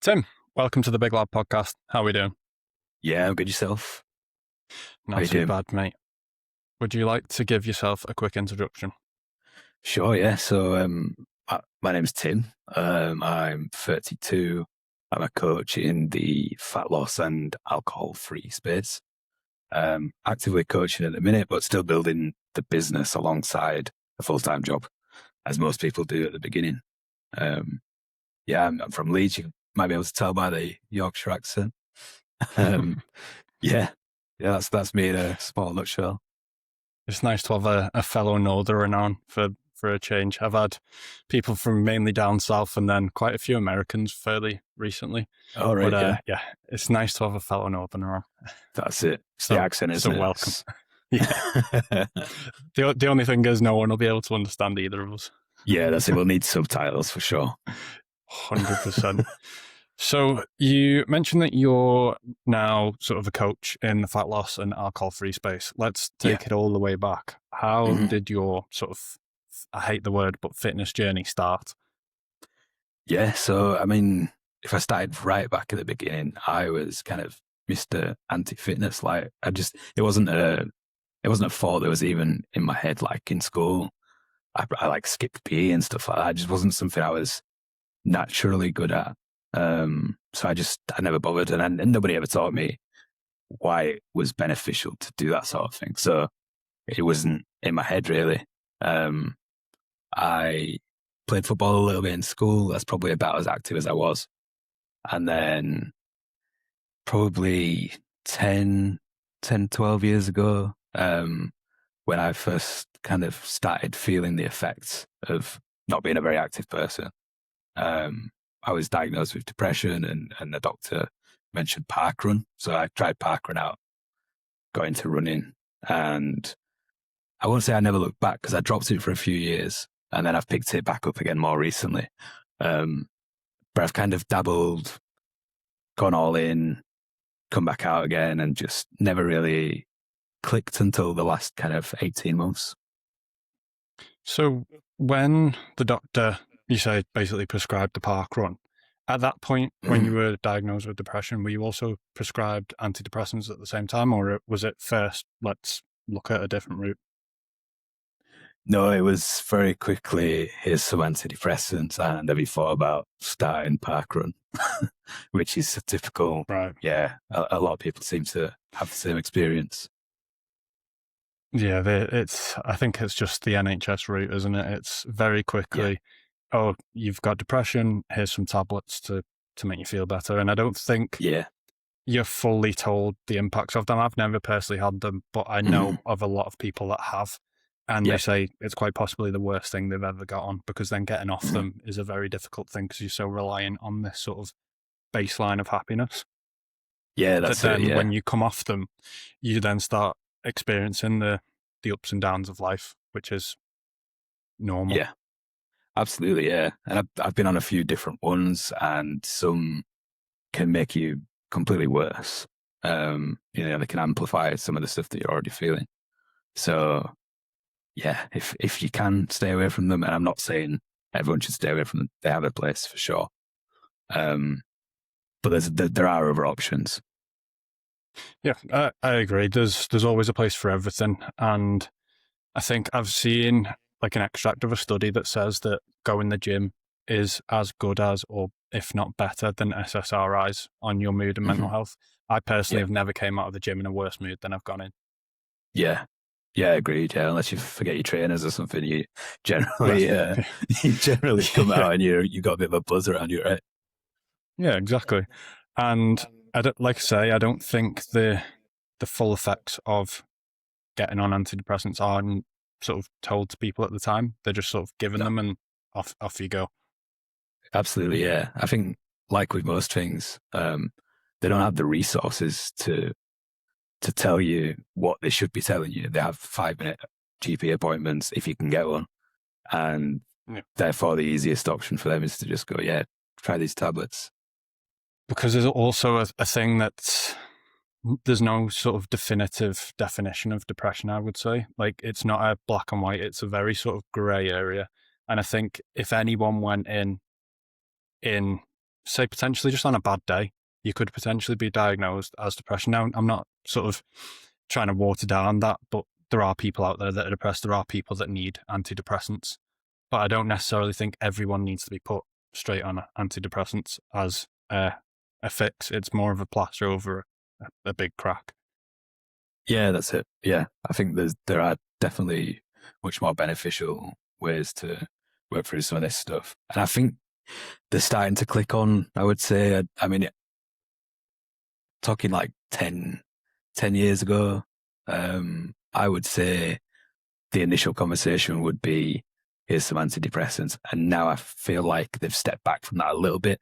Tim, welcome to the Big Lab Podcast. How are we doing? Yeah, I'm good. Yourself? How Not you too doing? bad, mate. Would you like to give yourself a quick introduction? Sure, yeah. So, my name's Tim. I'm 32. I'm a coach in the fat loss and alcohol-free space. Actively coaching at the minute, but still building the business alongside a full-time job, as most people do at the beginning. Yeah, I'm from Leeds. You might be able to tell by the Yorkshire accent. Um, yeah, that's me in a small nutshell. It's nice to have a fellow northerner on for a change. I've had people from mainly down south and then quite a few Americans fairly recently. All But right, yeah, yeah, it's nice to have a fellow northerner on. that's it. It's the So accent, so isn't it? welcome. Yeah. The only thing is no one will be able to understand either of us. Yeah, that's it. We'll need subtitles for sure. 100%. So you mentioned that you're now sort of a coach in the fat loss and alcohol-free space. Let's take it all the way back. How did your sort of, I hate the word, but fitness journey start? Yeah, so I mean, if I started right back at the beginning, I was kind of Mr. Anti-fitness. Like it wasn't a thought that was even in my head. Like in school, I like skipped PE and stuff like that. It just wasn't something I was naturally good at. So I never bothered, and nobody ever taught me why it was beneficial to do that sort of thing. So it wasn't in my head really. I played football a little bit in school. That's probably about as active as I was. And then probably 12 years ago, when I first kind of started feeling the effects of not being a very active person, I was diagnosed with depression and the doctor mentioned parkrun. So I tried parkrun out, got into running, and I won't say I never looked back because I dropped it for a few years and then I've picked it back up again more recently. But I've kind of dabbled, gone all in, come back out again, and just never really clicked until the last kind of 18 months. So when the doctor, you say, basically prescribed the parkrun, at that point when you were diagnosed with depression, were you also prescribed antidepressants at the same time, or was it first, let's look at a different route? No, it was very quickly, here's some antidepressants, and have you thought about starting parkrun? Which is a typical, Right. yeah, a lot of people seem to have the same experience. Yeah, I think it's just the NHS route, isn't it? It's very quickly, oh, you've got depression, here's some tablets to make you feel better. And I don't think you're fully told the impacts of them. I've never personally had them, but I know of a lot of people that have. And they say it's quite possibly the worst thing they've ever got on, because then getting off them is a very difficult thing because you're so reliant on this sort of baseline of happiness. Yeah, that's that then it. Yeah. when you come off them, you then start experiencing the ups and downs of life, which is normal. Yeah, absolutely. Yeah. And I've been on a few different ones, and some can make you completely worse. They can amplify some of the stuff that you're already feeling. So yeah, if you can stay away from them, and I'm not saying everyone should stay away from them, they have a place for sure. But there are other options. Yeah, I agree. There's always a place for everything. And I think I've seen like an extract of a study that says that going to the gym is as good as, or if not better than, SSRIs on your mood and mental health. I personally have never came out of the gym in a worse mood than I've gone in. Yeah. Yeah, agreed. Yeah, unless you forget your trainers or something, you generally come out and you got a bit of a buzz around you, right? Yeah, exactly. And like I say, I don't think the full effects of getting on antidepressants aren't sort of told to people at the time. They're just sort of given them and off you go. Absolutely, yeah. I think like with most things, they don't have the resources to tell you what they should be telling you. They have 5-minute GP appointments if you can get one. And therefore the easiest option for them is to just go, try these tablets. Because there's also a thing that there's no sort of definitive definition of depression, I would say. Like, it's not a black and white, it's a very sort of grey area. And I think if anyone went in say potentially just on a bad day, you could potentially be diagnosed as depression. Now, I'm not sort of trying to water down that, but there are people out there that are depressed. There are people that need antidepressants, but I don't necessarily think everyone needs to be put straight on antidepressants as a fix. It's more of a plaster over a big crack. Yeah, that's it. Yeah, I think there are definitely much more beneficial ways to work through some of this stuff, and I think they're starting to click on. I would say, I mean, talking like 10 years ago, I would say the initial conversation would be, here's some antidepressants. And now I feel like they've stepped back from that a little bit,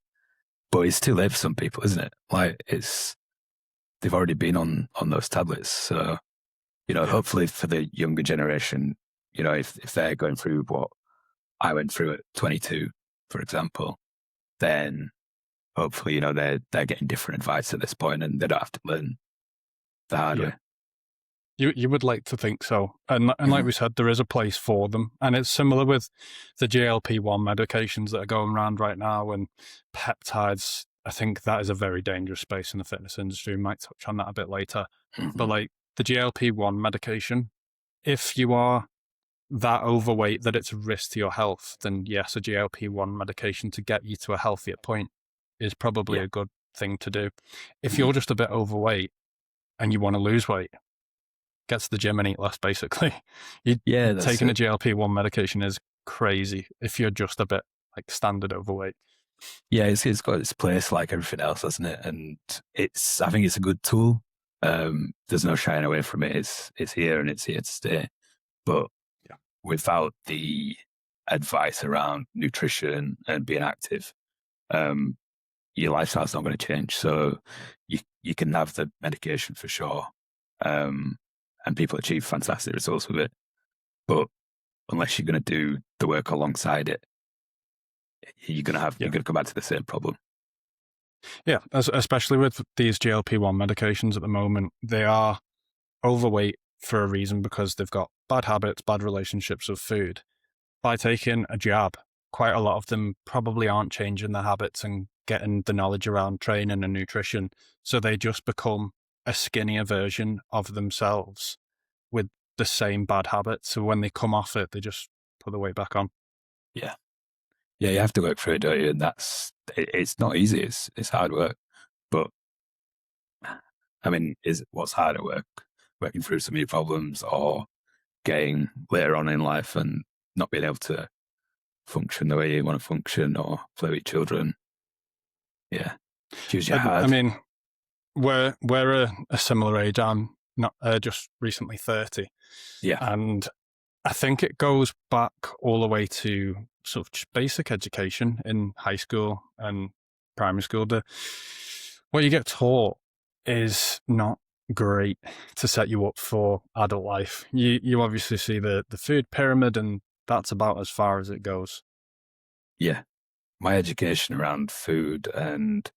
but it's too late for some people, isn't it? Like they've already been on those tablets. So, Yeah. hopefully for the younger generation, if they're going through what I went through at 22, for example, then hopefully, they're getting different advice at this point and they don't have to learn the hard Yeah. way. You would like to think so. And like we said, there is a place for them. And it's similar with the GLP-1 medications that are going around right now and peptides. I think that is a very dangerous space in the fitness industry. We might touch on that a bit later. But like the GLP-1 medication, if you are that overweight that it's a risk to your health, then yes, a GLP-1 medication to get you to a healthier point is probably Yeah. a good thing to do. If you're just a bit overweight and you want to lose weight, get to the gym and eat less, basically. Yeah, that's Taking a it. GLP-1 medication is crazy if you're just a bit like standard overweight. Yeah, it's got its place like everything else, hasn't it? And I think it's a good tool. There's no shying away from it. It's here and it's here to stay. But Yeah. without the advice around nutrition and being active, your lifestyle's not going to change. So you can have the medication for sure, and people achieve fantastic results with it. But unless you're going to do the work alongside it, you're going to come back to the same problem. Yeah, especially with these GLP-1 medications at the moment, they are overweight for a reason because they've got bad habits, bad relationships with food. By taking a jab, quite a lot of them probably aren't changing their habits and getting the knowledge around training and nutrition. So they just become a skinnier version of themselves with the same bad habits. So when they come off it, they just put the weight back on. Yeah. Yeah, you have to work through it, don't you? And it's not easy. It's hard work. But I mean, what's harder work? Working through some of your problems or getting later on in life and not being able to function the way you want to function or play with children. Yeah. Choose your hard. I mean, we're a similar age. I'm not just recently 30. Yeah. And I think it goes back all the way to sort of just basic education in high school and primary school. What you get taught is not great to set you up for adult life. You obviously see the food pyramid, and that's about as far as it goes. Yeah. My education around food and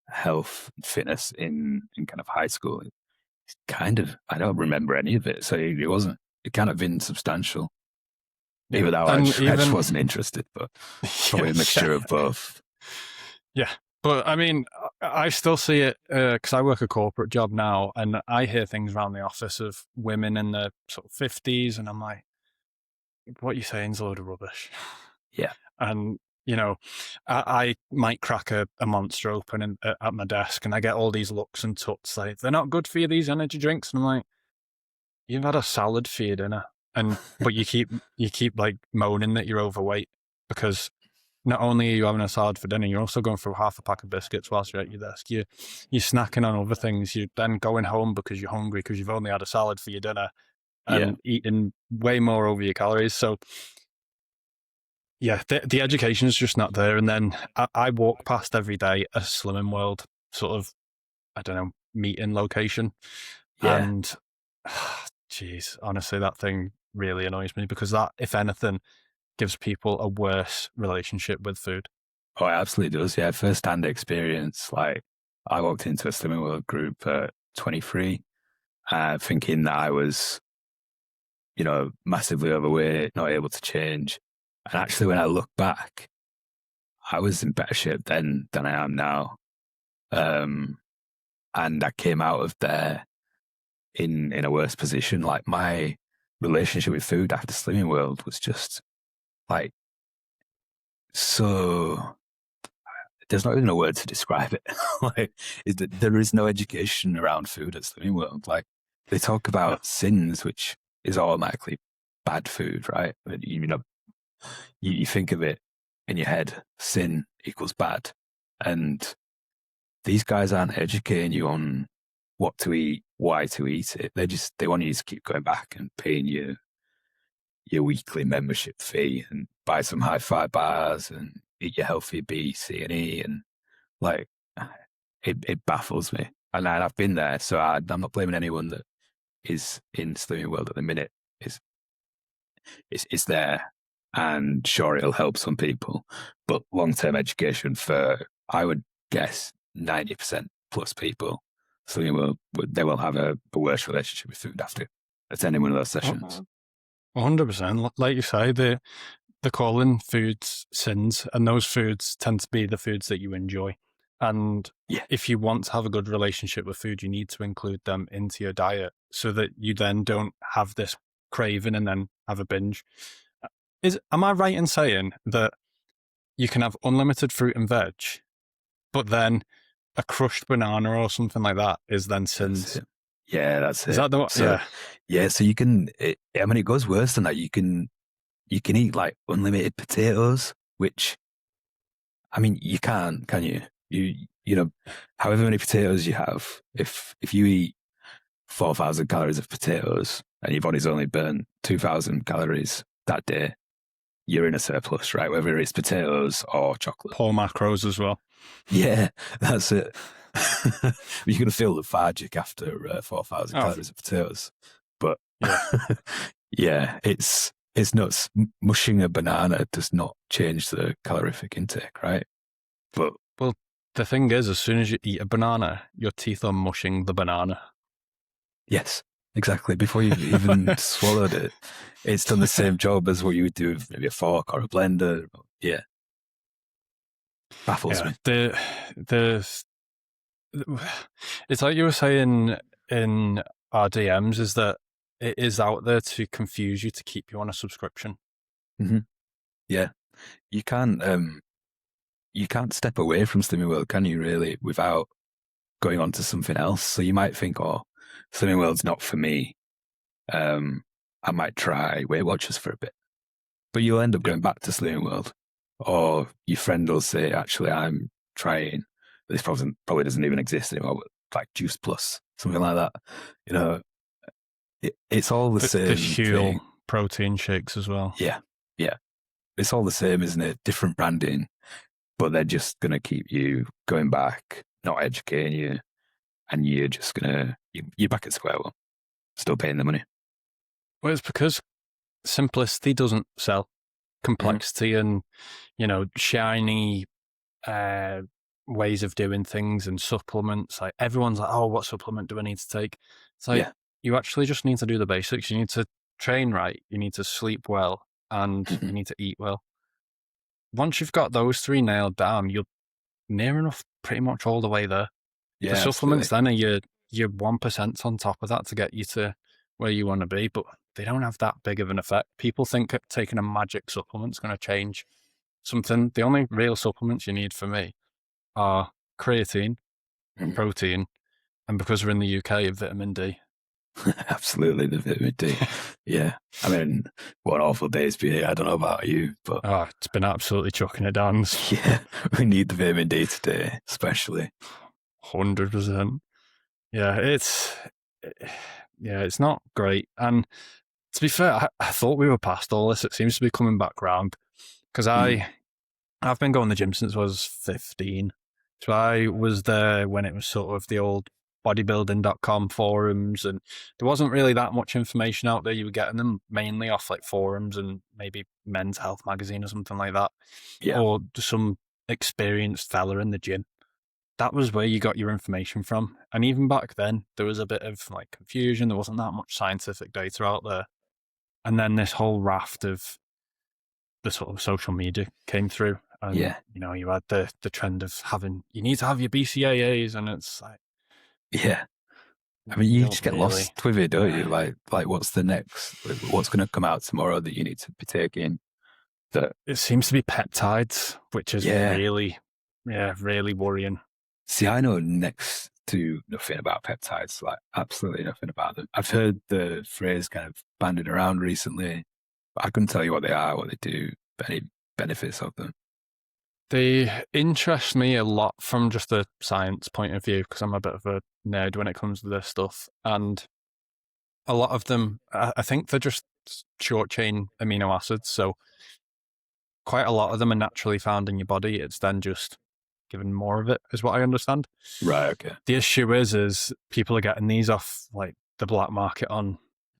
health and fitness in kind of high school, I don't remember any of it. So it kind of insubstantial. Even though I just wasn't interested, but probably a mixture of both. Yeah. But I mean, I still see it because I work a corporate job now, and I hear things around the office of women in their sort of 50s, and I'm like, what you're saying is a load of rubbish. Yeah. And, I might crack a Monster open at my desk, and I get all these looks and tuts like, they're not good for you, these energy drinks. And I'm like, you've had a salad for your dinner. But you keep like moaning that you're overweight because not only are you having a salad for dinner, you're also going through half a pack of biscuits whilst you're at your desk. You're snacking on other things. You're then going home because you're hungry because you've only had a salad for your dinner and eating way more over your calories. So yeah, the education is just not there. And then I walk past every day a Slimming World sort of, I don't know, meeting location. Yeah. And geez, honestly, that thing really annoys me because that, if anything, gives people a worse relationship with food. Oh, it absolutely does. Yeah. First-hand experience. Like I walked into a Slimming World group at 23, thinking that I was, massively overweight, not able to change. And actually, when I look back, I was in better shape then than I am now. Um, and I came out of there in a worse position. Like my relationship with food after Slimming World was just like so. There's not even a word to describe it. Like, is that there is no education around food at Slimming World. Like, they talk Yeah. about sins, which is automatically bad food, right? But, you think of it in your head, sin equals bad, and these guys aren't educating you on what to eat, why to eat it. They want you to keep going back and paying your weekly membership fee and buy some high-fi bars and eat your healthy B, C, and E, and like it baffles me. And I've been there, so I'm not blaming anyone that is in Slimming World at the minute. It's there, and sure, it'll help some people, but long-term education for, I would guess, 90% plus people, Slimming World, they will have a worse relationship with food after attending one of those sessions. 100%. Like you say, they're calling foods sins, and those foods tend to be the foods that you enjoy. And Yeah, if you want to have a good relationship with food, you need to include them into your diet so that you then don't have this craving and then have a binge. Am I right in saying that you can have unlimited fruit and veg, but then a crushed banana or something like that is then that's sins? it. Yeah, that's Is it. that the one? So Yeah. yeah, so I mean, it goes worse than that. You can eat like unlimited potatoes, which, I mean, you can't, can you? You know, however many potatoes you have, if you eat 4,000 calories of potatoes and your body's only burned 2,000 calories that day, you're in a surplus, right? Whether it's potatoes or chocolate. Poor macros as well. Yeah, that's it. You're going to feel lethargic after 4,000 Oh, calories of potatoes. But yeah. yeah, it's nuts. Mushing a banana does not change the calorific intake, right? But Well, the thing is, as soon as you eat a banana, your teeth are mushing the banana. yes, exactly. Before you've even swallowed it, it's done the same job as what you would do with maybe a fork or a blender. Yeah, baffles Yeah. me. It's like you were saying in our DMs, is that it is out there to confuse you, to keep you on a subscription. Mm-hmm. Yeah, you can't step away from Slimming World, can you? Really, without going on to something else. So you might think, oh, Slimming World's not for me. I might try Weight Watchers for a bit, but you'll end up Yeah. going back to Slimming World, or your friend will say, actually, I'm trying. This probably doesn't even exist anymore, but like Juice Plus, something like that. You know, it's all the The same Huel thing. protein shakes as well. Yeah, yeah. It's all the same, isn't it? Different branding, but they're just going to keep you going back, not educating you, and you're just you're back at square one, still paying the money. Well, it's because simplicity doesn't sell. Complexity and, shiny ways of doing things and supplements. Like, everyone's like, oh, what supplement do I need to take? It's like, Yeah. you actually just need to do the basics. You need to train right, you need to sleep well, and you need to eat well. Once you've got those three nailed down, you're near enough pretty much all the way there. The Yeah, supplements absolutely. then are your 1% on top of that to get you to where you want to be, but they don't have that big of an effect. People think that taking a magic supplement's going to change something. The only real supplements you need for me are creatine, Mhm. protein, and because we're in the UK, vitamin D. Absolutely, the vitamin D. Yeah. I mean, what an awful day's been. I don't know about you, but Oh, it's been absolutely chucking it down. yeah, we need the vitamin D today, especially. 100%. Yeah, it's not great. And to be fair, I thought we were past all this. It seems to be coming back round because Mm. I've been going to the gym since I was 15. So I was there when it was sort of the old bodybuilding.com forums, and there wasn't really that much information out there. You were getting them mainly off like forums and maybe Men's Health magazine or something like that, Yeah. or just some experienced fella in the gym. That was where you got your information from. And even back then, there was a bit of like confusion. There wasn't that much scientific data out there. And then this whole raft of the sort of social media came through. And, Yeah. you had the trend of you need to have your BCAAs, and it's like, Yeah. I mean, you you don't just get really. lost with it, don't Yeah. you? Like what's the next? What's going to come out tomorrow that you need to be taking? That It seems to be peptides, which is yeah. really, yeah, really worrying. See, I know next to nothing about peptides, like absolutely nothing about them. I've heard the phrase kind of bandied around recently, but I couldn't tell you what they are, what they do, any benefits of them. They interest me a lot from just a science point of view because I'm a bit of a nerd when it comes to this stuff. And a lot of them, I think they're just short chain amino acids. So quite a lot of them are naturally found in your body. It's then just given more of it, is what I understand. Right. Okay. The issue is people are getting these off like the black market on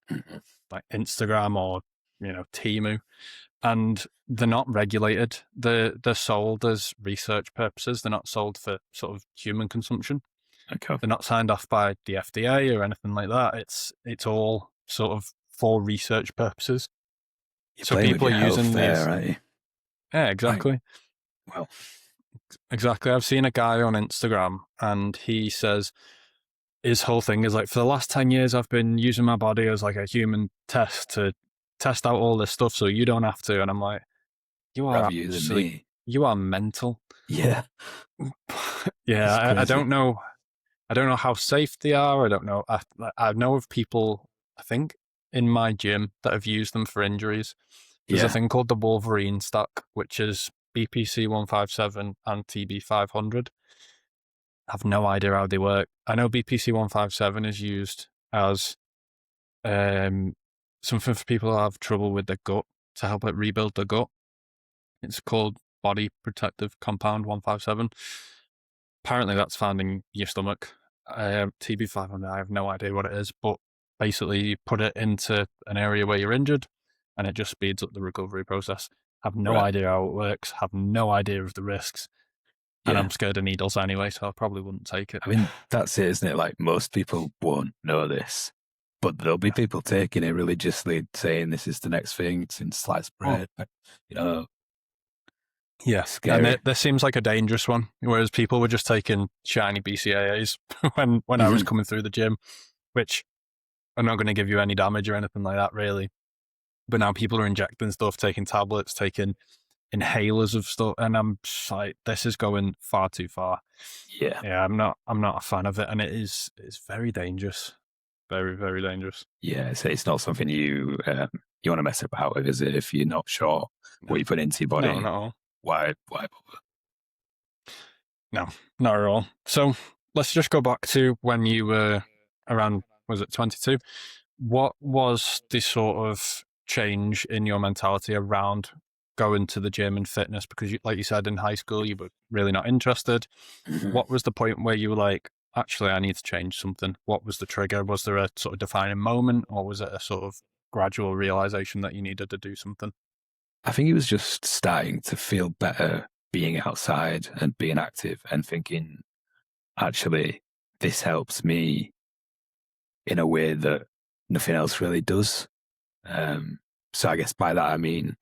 Mhm. like Instagram or, Temu, and they're not regulated. They're sold as research purposes. They're not sold for sort of human consumption. Okay. They're not signed off by the FDA or anything like that. It's all sort of for research purposes. You're So playing with people are your health using there, these. aren't you? Yeah, Like, exactly. well, Exactly. I've seen a guy on Instagram and he says his whole thing is like, for the last 10 years, I've been using my body as like a human test to test out all this stuff so you don't have to. And I'm like, you are rather you than absolutely, me. you are mental. Yeah, Yeah, it's I crazy. don't know. I don't know how safe they are. I don't know. I know of people, I think, in my gym that have used them for injuries. There's a Yeah, thing called the Wolverine stack, which is BPC 157 and TB 500. I have no idea how they work. I know BPC 157 is used as um, something for people who have trouble with their gut to help it rebuild the gut. It's called Body Protective Compound 157. Apparently, that's found in your stomach. TB 500, I have no idea what it is, but basically, you put it into an area where you're injured and it just speeds up the recovery process. Have no right. idea how it works, have no idea of the risks, and Yeah. I'm scared of needles anyway, so I probably wouldn't take it. I mean, that's it, isn't it? Like most people won't know this, but there'll be Yeah. people taking it religiously, saying this is the next thing. It's in sliced Oh, bread. You know, yeah. And scary. this seems like a dangerous one, whereas people were just taking shiny BCAAs when I was Mhm. coming through the gym, which are not going to give you any damage or anything like that, really. But now people are injecting stuff, taking tablets, taking inhalers of stuff, and I'm just like, this is going far too far. Yeah, Yeah, I'm not a fan of it, and it's very dangerous, very very dangerous. yeah. So it's not something you want to mess about with, is it? If you're not sure No, what you put into your no, body, not at all. why bother? No, not at all. So let's just go back to when you were around, was it 22? What was the sort of change in your mentality around going to the gym and fitness? Because, like you said, in high school, you were really not interested. Mhm. What was the point where you were like, actually, I need to change something? What was the trigger? Was there a sort of defining moment, or was it a sort of gradual realization that you needed to do something? I think it was just starting to feel better being outside and being active and thinking, actually, this helps me in a way that nothing else really does. Um, so I guess by that I mean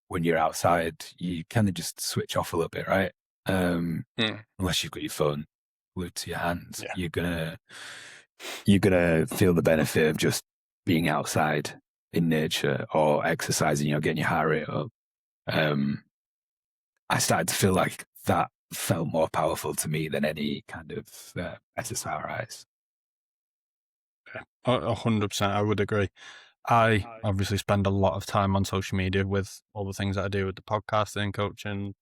when you're outside, you kind of just switch off a little bit, right? Mm. Unless you've got your phone glued to your hand, Yeah. you're gonna feel the benefit of just being outside in nature or exercising, getting your heart rate up. Um, I started to feel like that felt more powerful to me than any kind of SSRIs. 100%, I would agree. I obviously spend a lot of time on social media with all the things that I do with the podcasting, coaching,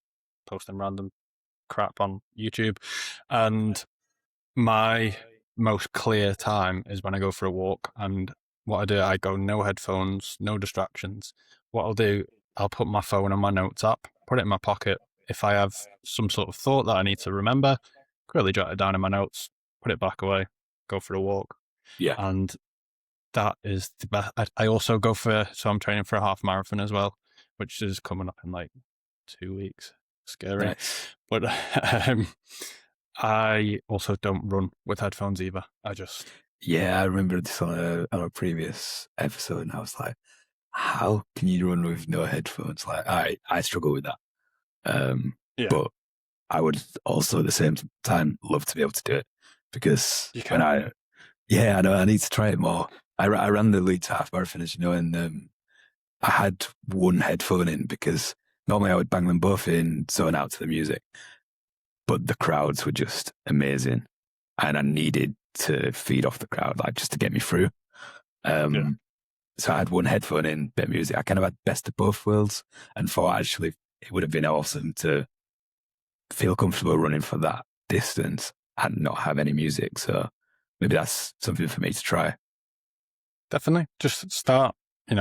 posting random crap on YouTube. And my most clear time is when I go for a walk. And what I do, I go no headphones, no distractions. What I'll do, I'll put my phone on my notes app, put it in my pocket. If I have some sort of thought that I need to remember, quickly jot it down in my notes, put it back away, go for a walk. Yeah, And that is the best. I also go so I'm training for a half marathon as well, which is coming up in like 2 weeks. Scary. nice. But um, I also don't run with headphones either. I just, Yeah, I remember this on a previous episode, and I was like, "How can you run with no headphones?" Like, I struggle with that. Yeah, But I would also at the same time love to be able to do it because you when can. Yeah. yeah, I know I need to try it more. I ran the Leeds half marathon, as you know, and I had one headphone in because normally I would bang them both in, zone out to the music, but the crowds were just amazing, and I needed to feed off the crowd, like just to get me through. Yeah. Um, so I had one headphone in, bit of music. I kind of had best of both worlds, and thought actually it would have been awesome to feel comfortable running for that distance and not have any music. So maybe that's something for me to try. Definitely. Just start doing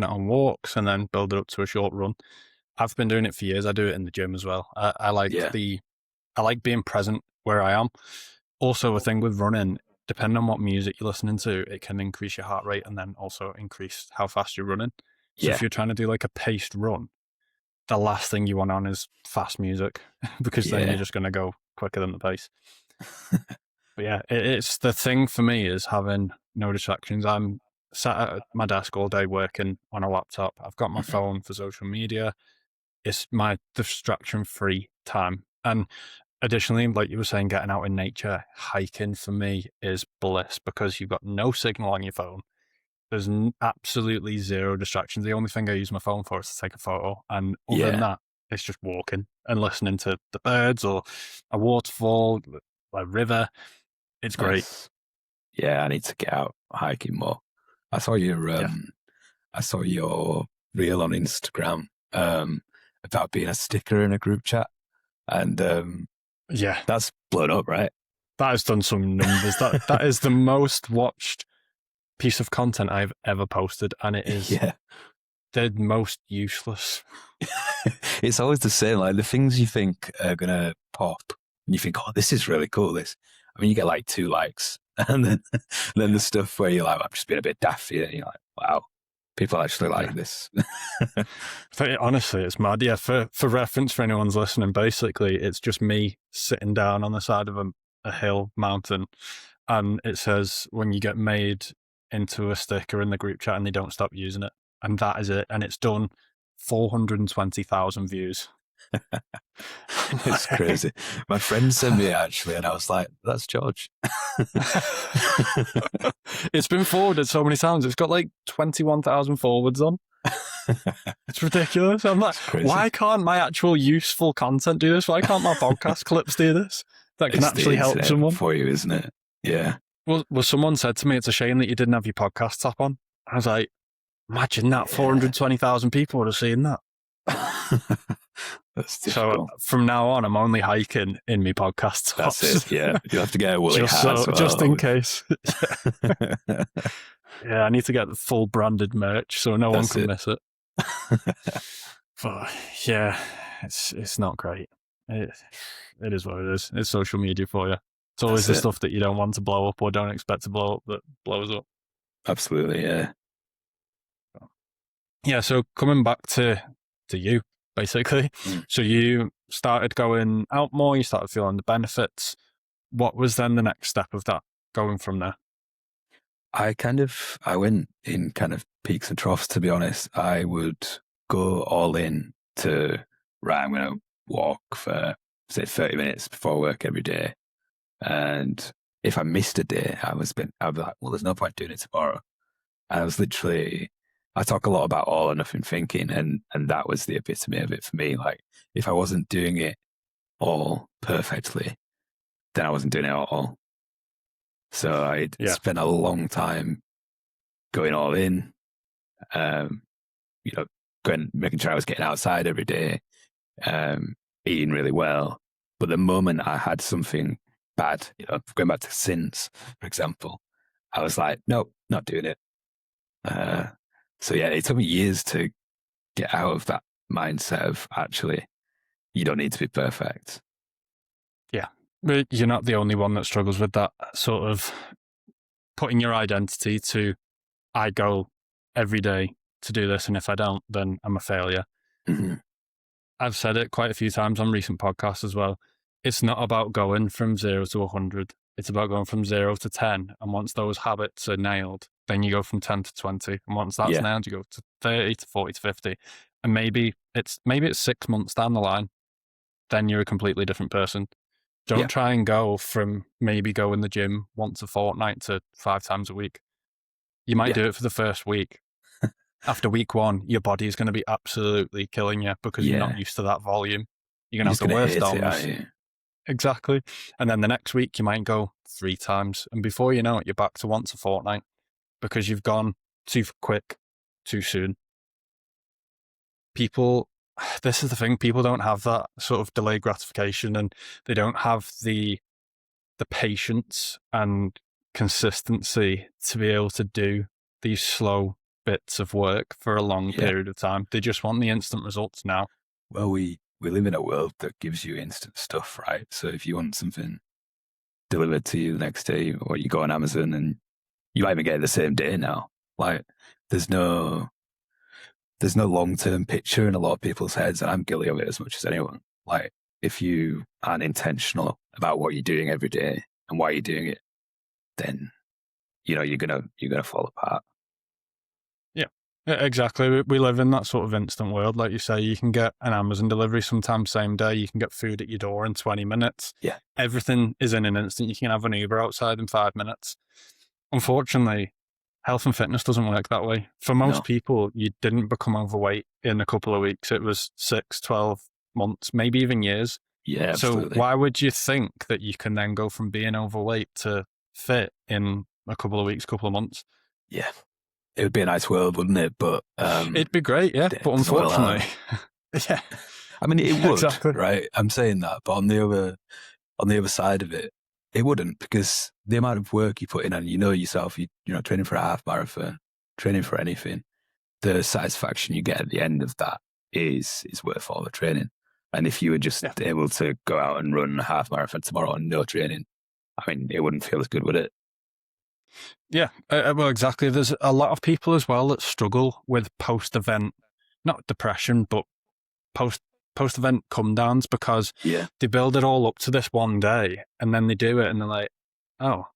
it on walks and then build it up to a short run. I've been doing it for years. I do it in the gym as well. Yeah, I like being present where I am. Also, a thing with running, depending on what music you're listening to, it can increase your heart rate and then also increase how fast you're running. So if yeah, you're trying to do like a paced run, the last thing you want on is fast music because then you're yeah, just going to go quicker than the pace. But yeah, it's the thing for me is having no distractions. I'm sat at my desk all day working on a laptop. I've got my Mhm. phone for social media. It's my distraction free time. And additionally, like you were saying, getting out in nature, hiking for me is bliss because you've got no signal on your phone. There's absolutely zero distractions. The only thing I use my phone for is to take a photo. And other than Yeah. that, it's just walking and listening to the birds or a waterfall, a river. It's great. Nice. Yeah, I need to get out hiking more. I saw your Yeah. I saw your reel on Instagram about being a sticker in a group chat, and Yeah. that's blown up, right? That has done some numbers. That is the most watched piece of content I've ever posted, and it is Yeah. the most useless. It's always the same. Like the things you think are gonna pop, and you think, "Oh, this is really cool." This, I mean, you get like 2 likes, and then the stuff where you're like, "I'm just being a bit daffy," and you're like, "Wow, people actually Yeah. like this." Honestly, it's mad. Yeah, for reference, for anyone's listening, basically, it's just me sitting down on the side of a hill, mountain, and it says when you get made into a sticker in the group chat and they don't stop using it, and that is it. And it's done 420,000 views. It's crazy. My friend sent me it actually, and I was like, "That's George." It's been forwarded so many times. It's got like 21,000 forwards on. It's ridiculous. I'm like, It's crazy. why can't my actual useful content do this? Why can't my podcast clips do this? That can It's the actually help internet someone. for you, isn't it? Yeah. Well, someone said to me, it's a shame that you didn't have your podcast app on. I was like, imagine that Yeah. 420,000 people would have seen that. That's So difficult. from now on, I'm only hiking in my podcast That's tops. it. Yeah. You'll have to get a woolly hat as Just well. in case. Yeah, I need to get the full branded merch so no one That's can it. miss it. But yeah, it's not great. It is what it is. It's social media for you. It's always That's the it. stuff that you don't want to blow up or don't expect to blow up that blows up. Absolutely. Yeah. Yeah, so coming back to you, basically. Mm. So you started going out more, you started feeling the benefits. What was then the next step of that going from there? I went in kind of peaks and troughs, to be honest. I would go all in to, right, I'm going to walk for, say, 30 minutes before work every day. And if I missed a day, I'd be like, well, there's no point doing it tomorrow. And I was literally, I talk a lot about all or nothing thinking, and that was the epitome of it for me. Like, if I wasn't doing it all perfectly, then I wasn't doing it at all. So I Yeah. spent a long time going all in, um, making sure I was getting outside every day, eating really well. But the moment I had something bad, going back to sins, for example, I was like, nope, not doing it. So yeah, it took me years to get out of that mindset of actually, you don't need to be perfect. Yeah. But you're not the only one that struggles with that sort of putting your identity to, I go every day to do this, and if I don't, then I'm a failure. Mm-hmm. I've said it quite a few times on recent podcasts as well. It's not about going from 0 to 100. It's about going from 0 to 10. And once those habits are nailed, then you go from 10 to 20. And once that's Yeah, nailed, you go to 30 to 40 to 50. And maybe it's 6 months down the line then you're a completely different person. Yeah. Don't try and go from maybe going the gym once a fortnight to 5 times a week. You might Yeah. do it for the first week. After week 1, your body is going to be absolutely killing you because you're not Yeah. used to that volume. You're going You're to have just the going to worst hate it, DOMs. aren't you? Exactly. And then the next week, you might go 3 times. And before you know it, you're back to once a fortnight because you've gone too quick, too soon. People, this is the thing, people don't have that sort of delayed gratification, and they don't have the patience and consistency to be able to do these slow bits of work for a long Yeah. period of time. They just want the instant results now. Well, we live in a world that gives you instant stuff, right? So if you want something delivered to you the next day, or you go on Amazon and you might even get it the same day now. Like there's no long-term picture in a lot of people's heads, and I'm guilty of it as much as anyone. Like if you aren't intentional about what you're doing every day and why you're doing it, then you're gonna fall apart. Yeah, exactly. We live in that sort of instant world. Like you say, you can get an Amazon delivery sometimes same day. You can get food at your door in 20 minutes. Yeah. Everything is in an instant. You can have an Uber outside in 5 minutes. Unfortunately, health and fitness doesn't work that way. For most No. people, you didn't become overweight in a couple of weeks. It was 6, 12 months, maybe even years. Yeah, So absolutely. why would you think that you can then go from being overweight to fit in a couple of weeks, couple of months? Yeah. It would be a nice world, wouldn't it? But It'd be great, yeah. But unfortunately, yeah. I mean, it would, Exactly. right? I'm saying that, but on the other side of it, it wouldn't, because the amount of work you put in, and yourself, you're not training for a half marathon, training for anything, the satisfaction you get at the end of that is worth all the training. And if you were just able to go out and run a half marathon tomorrow and no training, I mean, it wouldn't feel as good, would it? Yeah, well, exactly. There's a lot of people as well that struggle with post-event, not depression, but post-event come-downs, because they build it all up to this one day, and then they do it, and they're like, "Oh,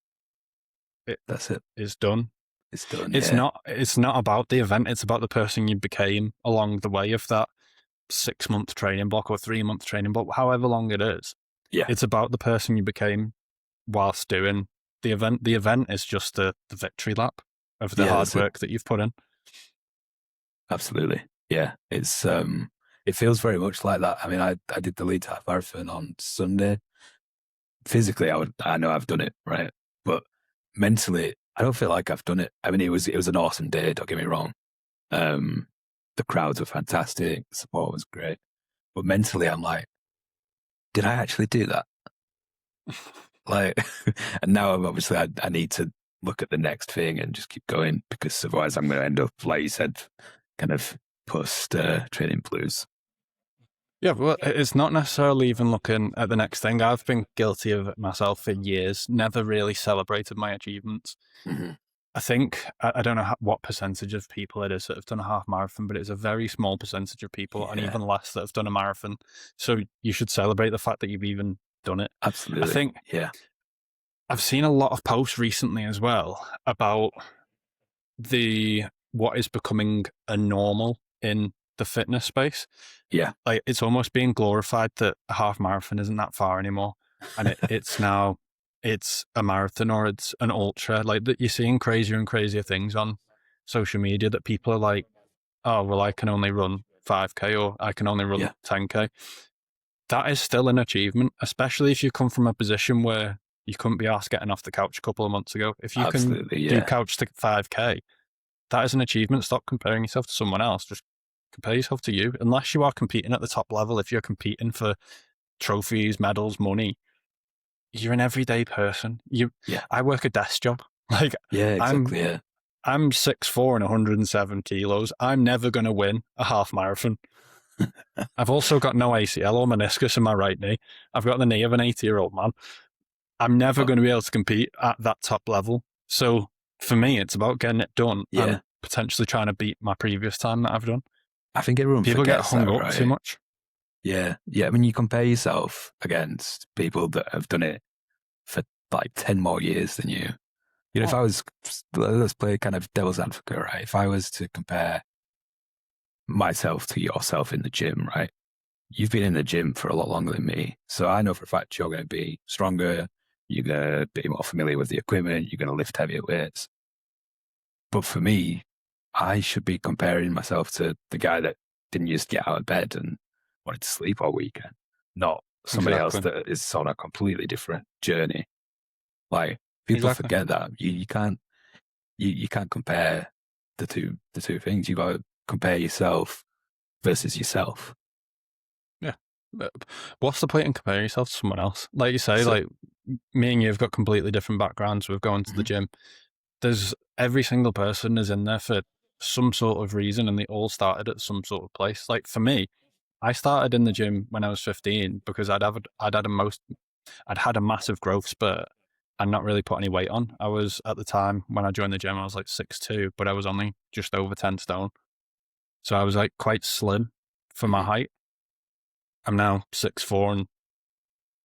that's it. It's done. It's done." It's not. It's not about the event. It's about the person you became along the way of that 6-month training block or 3-month training block, however long it is. Yeah. It's about the person you became whilst doing the event. The event is just the victory lap of the hard work that you've put in. Absolutely. Yeah. It's it feels very much like that. I mean, I did the Leeds half marathon on Sunday. Physically, I know I've done it, right? But mentally, I don't feel like I've done it. I mean, it was an awesome day, don't get me wrong. The crowds were fantastic, the support was great. But mentally, I'm like, did I actually do that? Like, and now obviously I need to look at the next thing and just keep going, because otherwise I'm going to end up, like you said, kind of post training blues. Yeah, well, it's not necessarily even looking at the next thing. I've been guilty of it myself for years, never really celebrated my achievements. Mm-hmm. I think, I don't know what percentage of people it is that have done a half marathon, but it's a very small percentage of people, and even less that have done a marathon. So you should celebrate the fact that you've even done it. Absolutely. I think I've seen a lot of posts recently as well about what is becoming a normal in the fitness space. Yeah. Like, it's almost being glorified that a half marathon isn't that far anymore. And it's now, it's a marathon or it's an ultra. Like, that you're seeing crazier and crazier things on social media that people are like, oh, well, I can only run 5K or I can only run 10K. That is still an achievement, especially if you come from a position where you couldn't be asked getting off the couch a couple of months ago. If you can do couch to 5K, that is an achievement. Stop comparing yourself to someone else. Just compare yourself to you. Unless you are competing at the top level, if you're competing for trophies, medals, money, you're an everyday person. I work a desk job. Like, I'm 6'4" and 107 kilos. I'm never going to win a half marathon. I've also got no ACL or meniscus in my right knee. I've got the knee of an 80-year-old man. I'm never going to be able to compete at that top level. So for me, it's about getting it done and potentially trying to beat my previous time that I've done. I think everyone people get hung up right? too much. Yeah. I mean, you compare yourself against people that have done it for like 10 more years than you. You know, if I was, let's play kind of devil's advocate, right? If I was to compare myself to yourself in the gym, right? you've been in the gym for a lot longer than me. So I know for a fact you're going to be stronger. You're going to be more familiar with the equipment. You're going to lift heavier weights. But for me, I should be comparing myself to the guy that didn't just get out of bed and wanted to sleep all weekend, not somebody else Exactly. that is on a completely different journey. Like people Exactly. forget that you can't compare the two things. You got to compare yourself versus yourself. Yeah. But what's the point in comparing yourself to someone else? Like you say, So like me and you have got completely different backgrounds. We've gone to the mhm, gym. There's every single person is in there for some sort of reason, and they all started at some sort of place. Like for me, I started in the gym when I was 15 because I'd had a massive growth spurt and not really put any weight on. I was at the time when I joined the gym, I was like 6'2", but I was only just over 10 stone. So I was like quite slim for my mhm, height. I'm now 6'4" and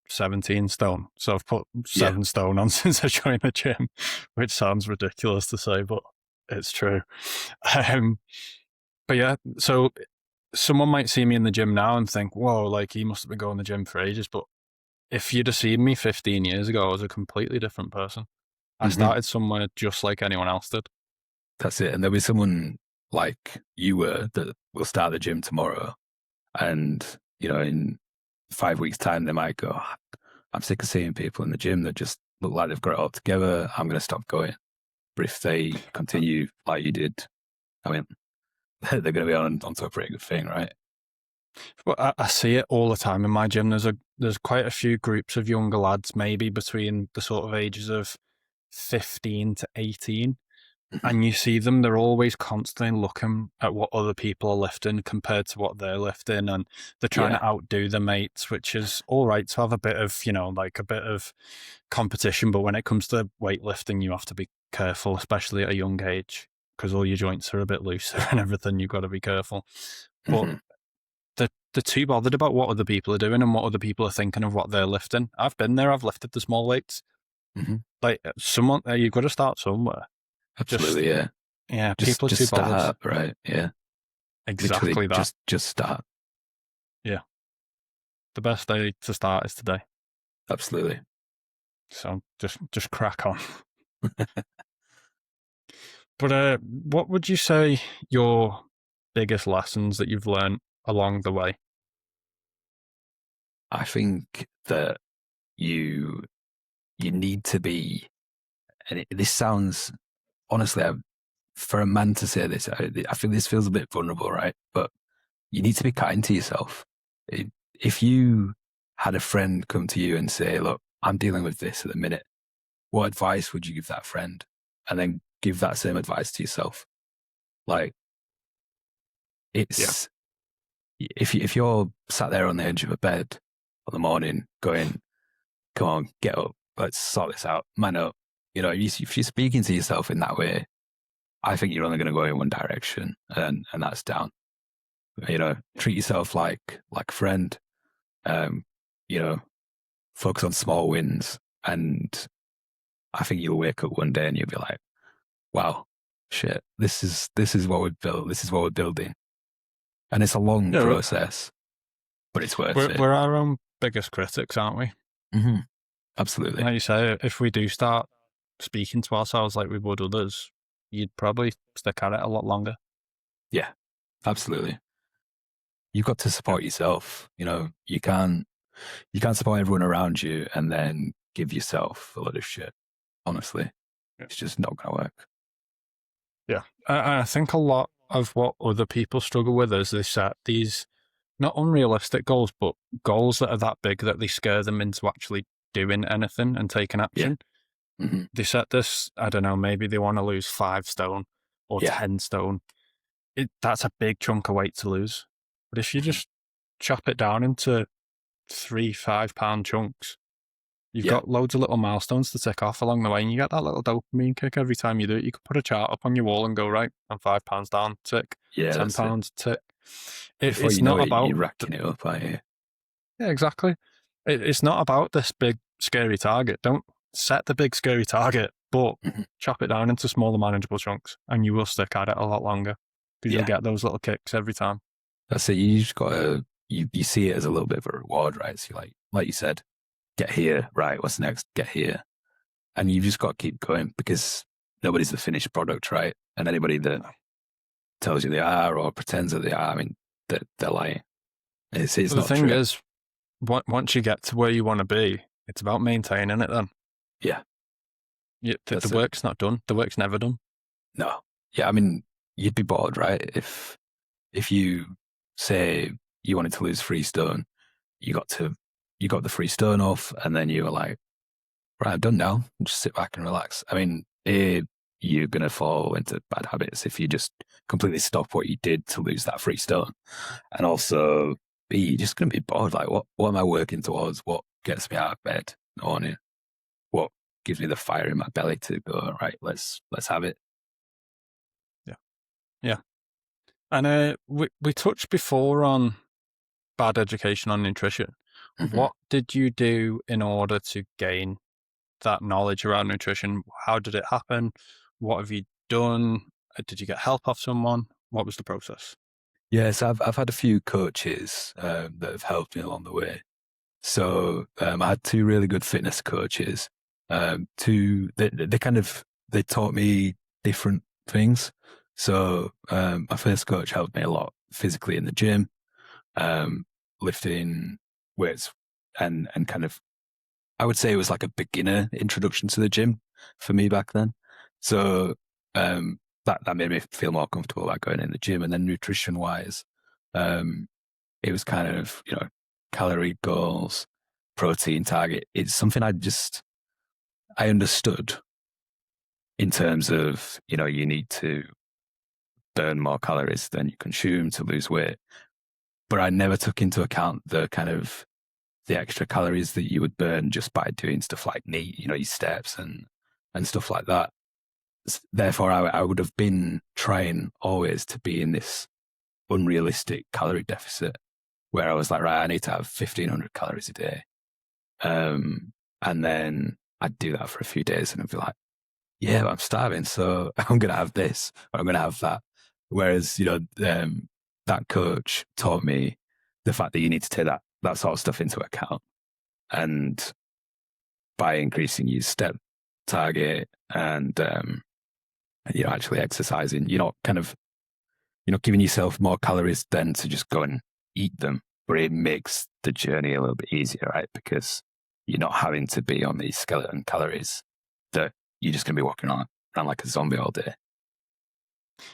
17 stone. So I've put yeah, 7 stone on since I joined the gym, which sounds ridiculous to say, but it's true. Um, but yeah, so someone might see me in the gym now and think, whoa, like he must have been going to the gym for ages. But if you'd have seen me 15 years ago, I was a completely different person. I mhm, started somewhere just like anyone else did. that's it. And there'll be someone like you were that will start the gym tomorrow, and in 5 weeks' time, they might go, I'm sick of seeing people in the gym that just look like they've got it all together. I'm going to stop going. But if they continue like you did, I mean, they're going to be onto a pretty good thing, right? But I see it all the time in my gym. There's quite a few groups of younger lads, maybe between the sort of ages of 15 to 18. Mhm. And you see them, they're always constantly looking at what other people are lifting compared to what they're lifting. And they're trying Yeah. to outdo their mates, which is all right to have a bit of, like a bit of competition. But when it comes to weightlifting, you have to be careful, especially at a young age, because all your joints are a bit looser and everything. You've got to be careful. But Hmm. they're too bothered about what other people are doing and what other people are thinking of what they're lifting. I've been there, I've lifted the small weights. Hmm. Like you've got to start somewhere. Just, Absolutely. Yeah. yeah, Just, people are just too bothered. start, right? Yeah. Literally Exactly that. just start. Yeah. The best day to start is today. Absolutely. So just crack on. But what would you say your biggest lessons that you've learned along the way? I think that you, you need to be, and this sounds, honestly, for a man to say this, I think this feels a bit vulnerable, right? But you need to be kind to yourself. If you had a friend come to you and say, look, I'm dealing with this at the minute, what advice would you give that friend? And then give that same advice to yourself. Like Yeah. it's, if you're sat there on the edge of a bed on the morning going, come on, get up, let's sort this out, man up. If you're speaking to yourself in that way, I think you're only going to go in one direction, and that's down. Treat yourself like a friend. Um, you know, focus on small wins, and I think you'll wake up one day and you'll be like, "Wow, shit, this is what we've built. This is what we're building." And it's a long Yeah, process, but it's worth it. we're our own biggest critics, aren't we? Hmm. Absolutely, Like you say, if we do start speaking to ourselves like we would others, you'd probably stick at it a lot longer. yeah, absolutely. You've got to Yeah. support yourself. You can't support everyone around you and then give yourself a lot of shit. Honestly, Yeah. it's just not going to work. Yeah. I think a lot of what other people struggle with is they set these not unrealistic goals, but goals that are that big that they scare them into actually doing anything and taking Yeah. action. Hmm. They set this, I don't know, maybe they want to lose 5 stone or Yeah. 10 stone. That's a big chunk of weight to lose. But if you Hmm. just chop it down into 3 5 pound chunks, you've Yeah. got loads of little milestones to tick off along the way, and you get that little dopamine kick every time you do it. You could put a chart up on your wall and go, right, I'm 5 pounds down, tick, Yeah. ten That's it. pounds, tick. Before It's you know not it, about, you're racking it up, aren't you? yeah, exactly. It's not about this big, scary target. Don't set the big, scary target, but Mhm. chop it down into smaller, manageable chunks, and you will stick at it a lot longer because you'll Yeah. get those little kicks every time. That's it. You just got to you see it as a little bit of a reward, right? So you're like you said, get here, right? What's next? Get here. And you've just got to keep going because nobody's the finished product, right? And anybody that tells you they are or pretends that they are, I mean, they're lying. It's But the not thing true. is, once you get to where you want to be, it's about maintaining it then. Yeah. The work's not done. The work's never done. No. Yeah, I mean, you'd be bored, right? If you say you wanted to lose 3 stone, you got the 3 stone off, and then you were like, right, I'm done now. Just sit back and relax. I mean, you're gonna fall into bad habits if you just completely stop what you did to lose that 3 stone. And also, B, you're just gonna be bored. Like, what am I working towards? What gets me out of bed in the morning? What gives me the fire in my belly to go, right, let's have it. Yeah. Yeah. And we touched before on bad education on nutrition. Mm-hmm. What did you do in order to gain that knowledge around nutrition? How did it happen? What have you done? Did you get help off someone? What was the process? Yes, I've had a few coaches that have helped me along the way. So I had 2 really good fitness coaches. They taught me different things. So my first coach helped me a lot physically in the gym, lifting weights, and kind of, I would say it was like a beginner introduction to the gym for me back then. So that made me feel more comfortable about going in the gym. And then nutrition wise, it was kind of, calorie goals, protein target. It's something I understood in terms of, you need to burn more calories than you consume to lose weight. But I never took into account the extra calories that you would burn just by doing stuff like NEAT, your steps and stuff like that. Therefore, I would have been trying always to be in this unrealistic calorie deficit where I was like, right, I need to have 1,500 calories a day. And then I'd do that for a few days and I'd be like, yeah, I'm starving, so I'm going to have this or I'm going to have that. Whereas, that coach taught me the fact that you need to take that sort of stuff into account. And by increasing your step target and, actually exercising, you're not giving yourself more calories than to just go and eat them, but it makes the journey a little bit easier, right? Because you're not having to be on these skeleton calories that you're just going to be walking around like a zombie all day.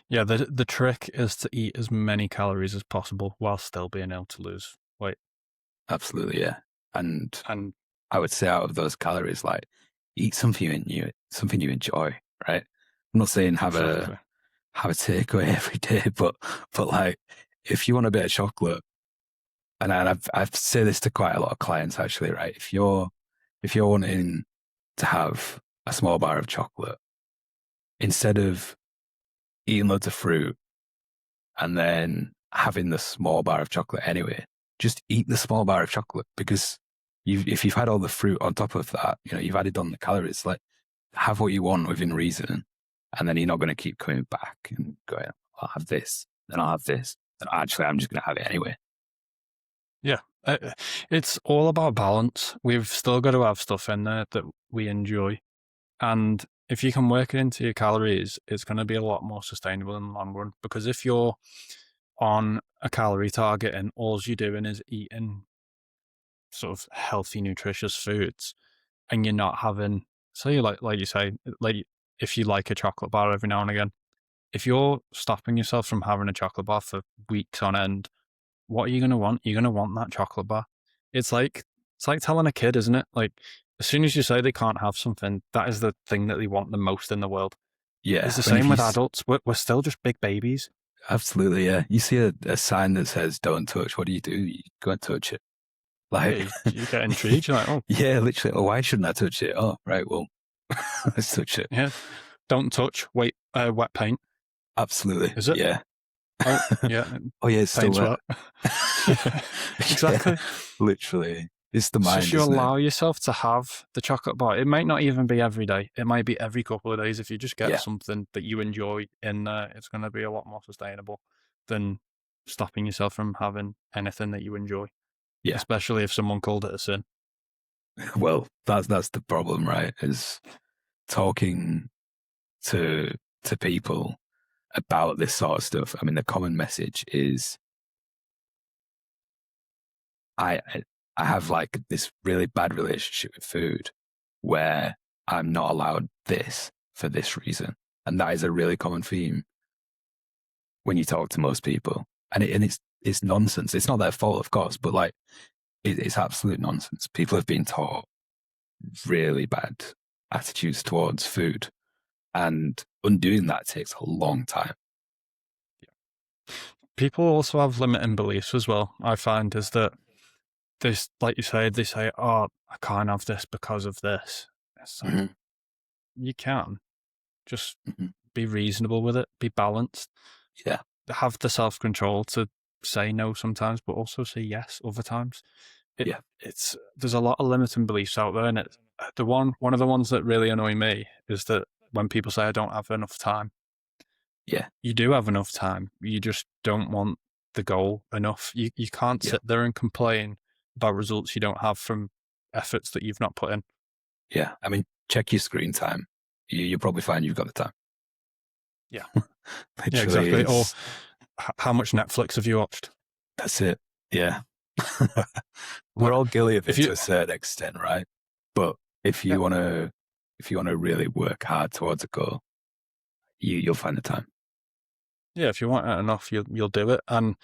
Yeah, the trick is to eat as many calories as possible while still being able to lose weight. Absolutely, yeah. And I would say out of those calories, like, eat something you enjoy, right? I'm not saying have a takeaway every day, but like, if you want a bit of chocolate, and I've said this to quite a lot of clients actually, right? If you're wanting to have a small bar of chocolate, instead of eating loads of fruit and then having the small bar of chocolate anyway, just eat the small bar of chocolate, because if you've had all the fruit on top of that, you've added on the calories. Like, have what you want within reason, and then you're not going to keep coming back and going, I'll have this, then I'll have this, and actually I'm just going to have it anyway. Yeah, it's all about balance. We've still got to have stuff in there that we enjoy. And if you can work it into your calories, it's going to be a lot more sustainable in the long run. Because if you're on a calorie target and all you're doing is eating sort of healthy, nutritious foods, and you're not having, say, like you say, like if you like a chocolate bar every now and again, if you're stopping yourself from having a chocolate bar for weeks on end, what are you going to want? You're going to want that chocolate bar. It's like telling a kid, isn't it? Like, as soon as you say they can't have something, that is the thing that they want the most in the world. Yeah. It's the same with adults. We're still just big babies. Absolutely, yeah. You see a sign that says "Don't touch." What do? You go and touch it. Like, Yeah, you get intrigued. You're like, oh, yeah, literally. Oh, why shouldn't I touch it? Oh, right. Well, let's touch it. yeah. Don't touch. Wait, wet paint. Absolutely. Is it? Yeah. Oh, yeah. Oh, yeah. It's still wet. Yeah, exactly. Yeah, literally, it's the So mind. if you Isn't allow yourself to have the chocolate bar, it might not even be every day. It might be every couple of days. If you just get something that you enjoy in there, it's going to be a lot more sustainable than stopping yourself from having anything that you enjoy, Yeah. especially if someone called it a sin. Well, that's the problem, right? Is talking to people about this sort of stuff. I mean, the common message is I I have like this really bad relationship with food where I'm not allowed this for this reason. And that is a really common theme when you talk to most people. And it's nonsense. It's not their fault, of course, but like it's absolute nonsense. People have been taught really bad attitudes towards food, and undoing that takes a long time. People also have limiting beliefs as well. I find is that this, like you say, they say, "Oh, I can't have this because of this." It's like Mm-hmm. you can just Mm-hmm. be reasonable with it, be balanced, Yeah. have the self control to say no sometimes, but also say yes other times. Yeah. It's there's a lot of limiting beliefs out there, and it's one of the ones that really annoy me is that when people say I don't have enough time, Yeah. you do have enough time. You just don't want the goal enough. You can't Yeah. sit there and complain about results you don't have from efforts that you've not put in. Yeah. I mean, check your screen time. You'll probably find you've got the time. Yeah, yeah, Literally, exactly. Or is how much Netflix have you watched? that's it. Yeah. We're Like, all guilty of if it to you, a certain extent, right? But if yeah, you want to, really work hard towards a goal, you'll find the time. yeah, if you want it enough, you'll do it. And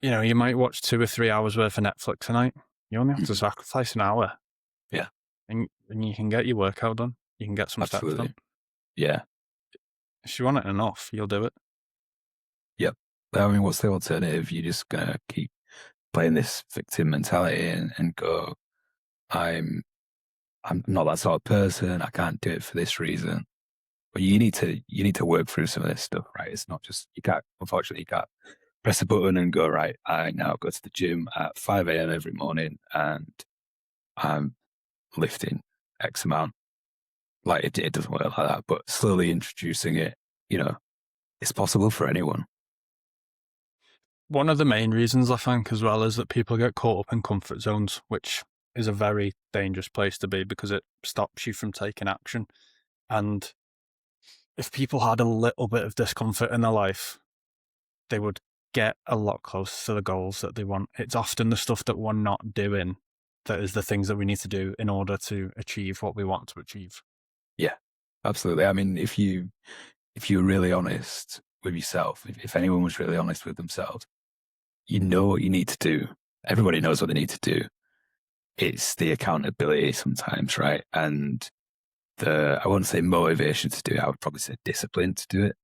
you might watch 2 or 3 hours worth of Netflix a night. You only have to Mhm. sacrifice an hour, Yeah, and you can get your workout done. You can get some steps done. absolutely. Yeah. If you want it enough, you'll do it. Yep. I mean, what's the alternative? You're just gonna keep playing this victim mentality and go, I'm I'm not that sort of person. I can't do it for this reason. But you need to work through some of this stuff, right? It's not just unfortunately you can't press a button and go, right, I now go to the gym at 5 a.m. every morning and I'm lifting X amount. Like it doesn't work like that, but slowly introducing it, you know, it's possible for anyone. One of the main reasons I think as well is that people get caught up in comfort zones, which is a very dangerous place to be because it stops you from taking action. And if people had a little bit of discomfort in their life, they would get a lot closer to the goals that they want. It's often the stuff that we're not doing that is the things that we need to do in order to achieve what we want to achieve. Yeah, absolutely. I mean, if you're really honest with yourself, if anyone was really honest with themselves, you know what you need to do. Everybody knows what they need to do. It's the accountability sometimes, right? And I wouldn't say motivation to do it. I would probably say discipline to do it.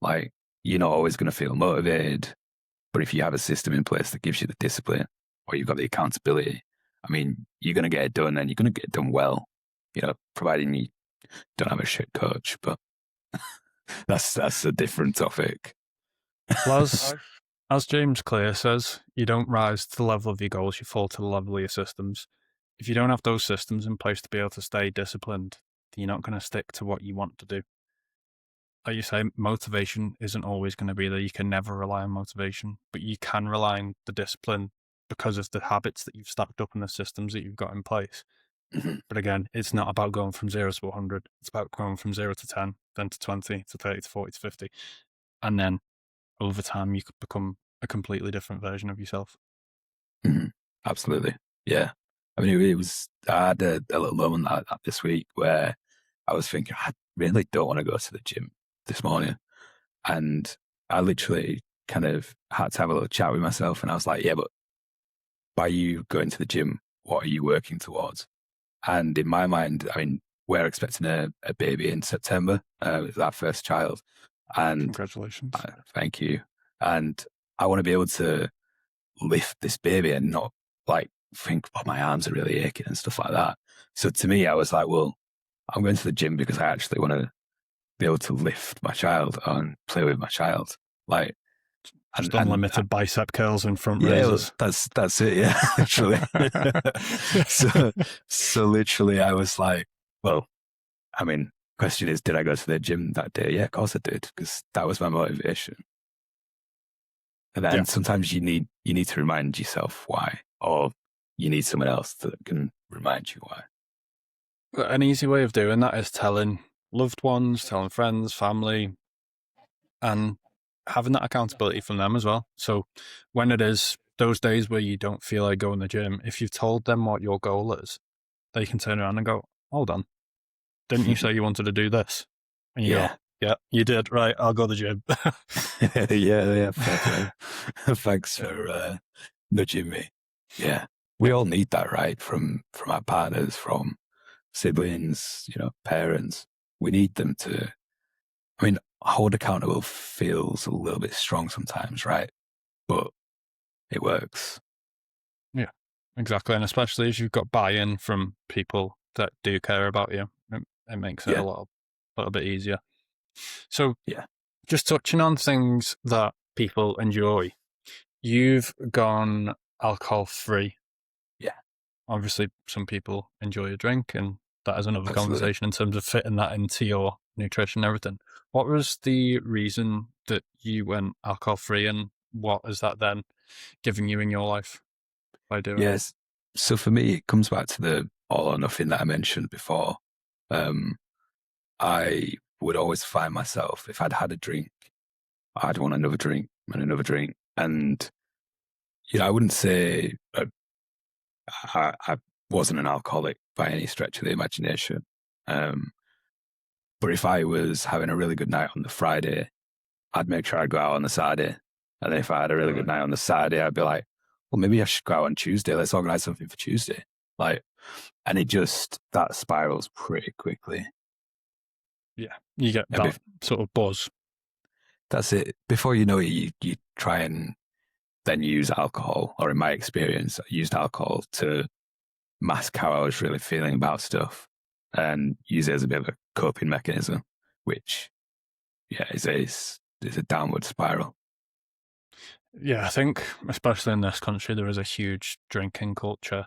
Like, you're not always going to feel motivated, but if you have a system in place that gives you the discipline or you've got the accountability, I mean, you're going to get it done and you're going to get it done well, providing you don't have a shit coach, but that's a different topic. Well, as James Clear says, you don't rise to the level of your goals, you fall to the level of your systems. If you don't have those systems in place to be able to stay disciplined, then you're not going to stick to what you want to do. Like you say, motivation isn't always going to be there. You can never rely on motivation, but you can rely on the discipline because of the habits that you've stacked up and the systems that you've got in place. Mhm. But again, it's not about going from 0 to 100. It's about going from 0 to 10, then to 20, to 30, to 40, to 50. And then over time, you could become a completely different version of yourself. Mhm. Absolutely. Yeah. I mean, I had a little moment this week where I was thinking, I really don't want to go to the gym this morning. And I literally kind of had to have a little chat with myself. And I was like, yeah, but by you going to the gym, what are you working towards? And in my mind, I mean, we're expecting a baby in September, with our first child. And Congratulations. thank you. And I want to be able to lift this baby and not like think, oh, my arms are really aching and stuff like that. So to me, I was like, well, I'm going to the gym because I actually want to be able to lift my child and play with my child. Like, Just and unlimited bicep curls and front yeah, well, raises. that's it. Yeah, literally. so literally, I was like, well, I mean, question is, did I go to the gym that day? Yeah, of course I did, because that was my motivation. And Yeah. then sometimes you need to remind yourself why, or you need someone else that can remind you why. An easy way of doing that is telling loved ones, telling friends, family, and having that accountability from them as well. So when it is those days where you don't feel like going to the gym, if you've told them what your goal is, they can turn around and go, hold on, didn't you say you wanted to do this? And you go, Yeah. yeah, you did. Right, I'll go to the gym. Yeah, fair play. Thanks Yeah. for nudging me. Yeah. We Yeah. all need that, right? From our partners, from siblings, parents. We need them to, I mean, hold accountable feels a little bit strong sometimes, right? But it works. Yeah, exactly. And especially as you've got buy-in from people that do care about you, it makes it Yeah. a little bit easier. So Yeah. just touching on things that people enjoy, you've gone alcohol free. Yeah. Obviously, some people enjoy a drink, and that is another Absolutely. conversation in terms of fitting that into your nutrition and everything. What was the reason that you went alcohol free, and what is that then giving you in your life by doing it? Yes. So for me, it comes back to the all or nothing that I mentioned before. Um, I would always find myself, if I'd had a drink, I'd want another drink and another drink. And, I wouldn't say I wasn't an alcoholic by any stretch of the imagination. Um, but if I was having a really good night on the Friday, I'd make sure I go out on the Saturday. And then if I had a really good night on the Saturday, I'd be like, well, maybe I should go out on Tuesday. Let's organize something for Tuesday. Like, and that spirals pretty quickly. Yeah, you get And that sort of buzz. that's it. Before you know it, you try and then use alcohol, or in my experience, I used alcohol to mask how I was really feeling about stuff and use it as a bit of a coping mechanism, which, yeah, is a downward spiral. Yeah, I think especially in this country, there is a huge drinking culture,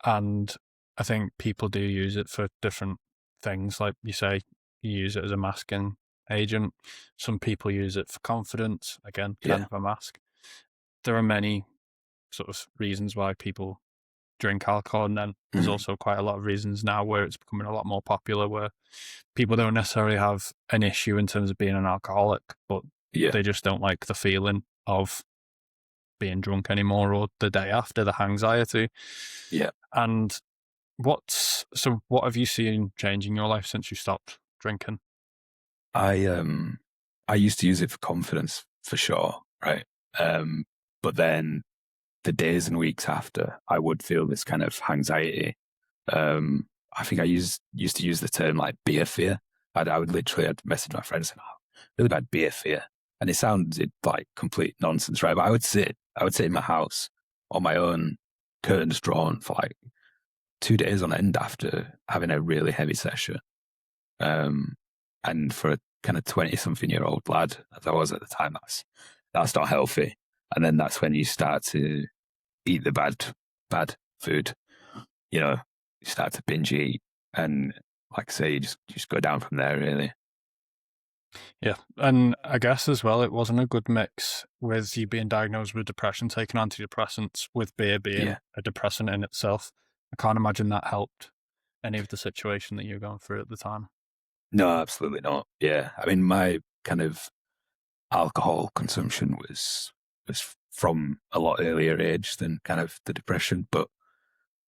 and I think people do use it for different things. Like you say, you use it as a masking agent. Some people use it for confidence, again, kind Yeah. of a mask. There are many sort of reasons why people drink alcohol, and then there's Mhm. also quite a lot of reasons now where it's becoming a lot more popular, where people don't necessarily have an issue in terms of being an alcoholic, but Yeah. they just don't like the feeling of being drunk anymore, or the day after, the anxiety. Yeah. And what have you seen change in your life since you stopped drinking? I used to use it for confidence for sure, right? But then the days and weeks after, I would feel this kind of anxiety. I think I used to use the term like beer fear. I'd message my friends saying, "Oh, really bad beer fear," and it sounded like complete nonsense, right? But I would sit in my house on my own, curtains drawn for like 2 days on end after having a really heavy session. Um, and for a kind of 20-something-year-old lad, as I was at the time, that's not healthy. And then that's when you start to eat the bad food. You start to binge eat, and like I say, you just go down from there. Really, Yeah, and I guess as well, it wasn't a good mix with you being diagnosed with depression, taking antidepressants, with beer being yeah. a depressant in itself. I can't imagine that helped any of the situation that you were going through at the time. No, absolutely not. Yeah, I mean, my kind of alcohol consumption was from a lot earlier age than kind of the depression, but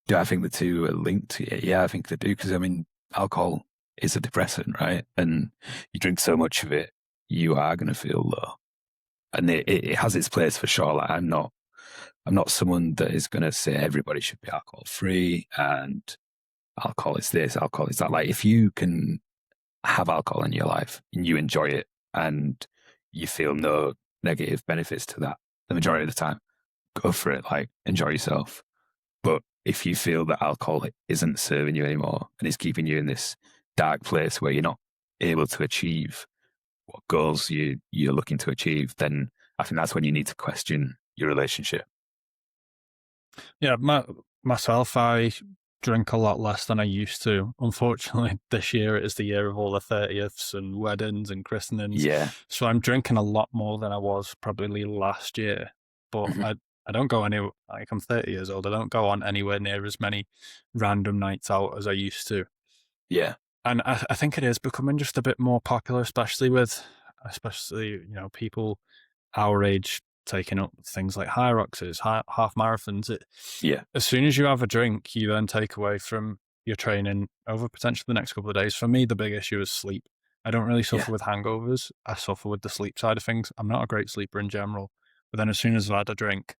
do I think the two are linked? Yeah, I think they do. Because I mean, alcohol is a depressant, right? And you drink so much of it, you are going to feel low, and it has its place for sure. Like I'm not someone that is going to say everybody should be alcohol free and alcohol is this, alcohol is that. Like if you can have alcohol in your life and you enjoy it and you feel no negative benefits to that the majority of the time, go for it. Like enjoy yourself. But if you feel that alcohol isn't serving you anymore and is keeping you in this dark place where you're not able to achieve what goals you're looking to achieve, then I think that's when you need to question your relationship. Yeah, myself, I drink a lot less than I used to. Unfortunately, this year it is the year of all the 30ths and weddings and christenings. Yeah. So I'm drinking a lot more than I was probably last year. But Mhm. I don't go any, like, I'm 30 years old. I don't go on anywhere near as many random nights out as I used to. Yeah. And I think it is becoming just a bit more popular, especially, people our age taking up things like high roxes, half marathons. Yeah. As soon as you have a drink, you then take away from your training over potentially the next couple of days. For me, the big issue is sleep. I don't really Yeah. suffer with hangovers. I suffer with the sleep side of things. I'm not a great sleeper in general. But then as soon as I've had a drink,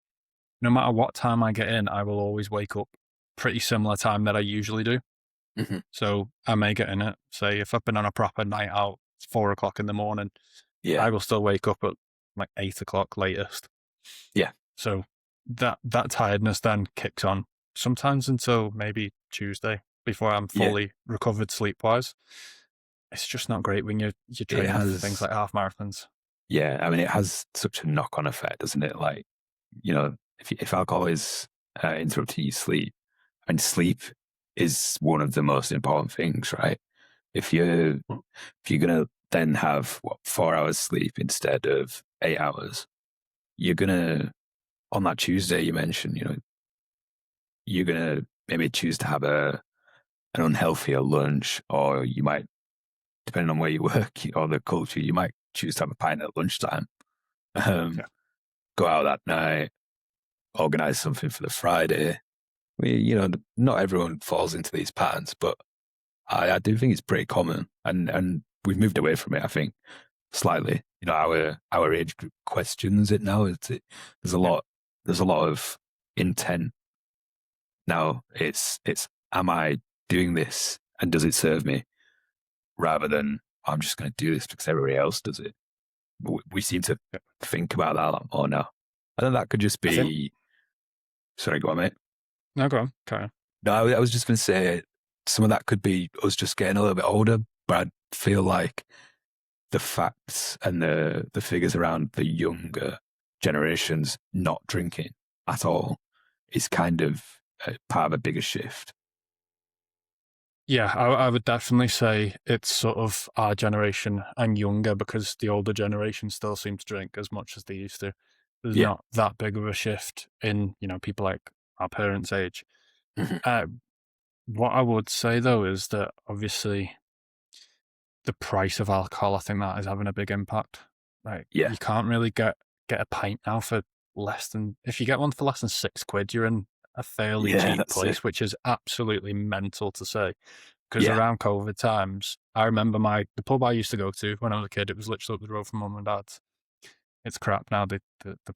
no matter what time I get in, I will always wake up pretty similar time that I usually do. Mhm. So I may get in it. Say if I've been on a proper night out, it's 4 o'clock in the morning, Yeah. I will still wake up at like 8 o'clock latest. Yeah. So that tiredness then kicks on sometimes until maybe Tuesday before I'm Yeah. fully recovered sleep wise. It's just not great when you're It training for things has, like half marathons. yeah, I mean, it has such a knock-on effect, doesn't it? Like, if alcohol is interrupting your sleep, and sleep is one of the most important things, right? If you're Mm. if you're gonna then have 4 hours sleep instead of 8 hours, you're gonna on that Tuesday you mentioned, you're gonna maybe choose to have an unhealthier lunch, or you might, depending on where you work or the culture, you might choose to have a pint at lunchtime. Um, Yeah. Go out that night, organize something for the Friday. Not everyone falls into these patterns, but I do think it's pretty common, and we've moved away from it. I think slightly. Our age group questions it now. There's a Yeah. lot. There's a lot of intent now. It's am I doing this and does it serve me, rather than I'm just going to do this because everybody else does it. We seem to Yeah. think about that a lot more now. I think that could just I think be. Sorry, go on, mate. no, go on, carry on. No, I was just going to say some of that could be us just getting a little bit older, but I feel like the facts and the figures around the younger generations not drinking at all is kind of part of a bigger shift. Yeah, I would definitely say it's sort of our generation and younger because the older generation still seem to drink as much as they used to. There's Yeah. not that big of a shift in, people like our parents' age. Mhm. Uh, what I would say though is that obviously the price of alcohol, I think that is having a big impact. Like Yeah. you can't really get a pint now for less than, if you get one for less than £6, you're in a fairly Yeah, cheap that's it. place, which is absolutely mental to say. Because Yeah. around COVID times, I remember the pub I used to go to when I was a kid, it was literally up the road from mum and dad's. It's crap now. The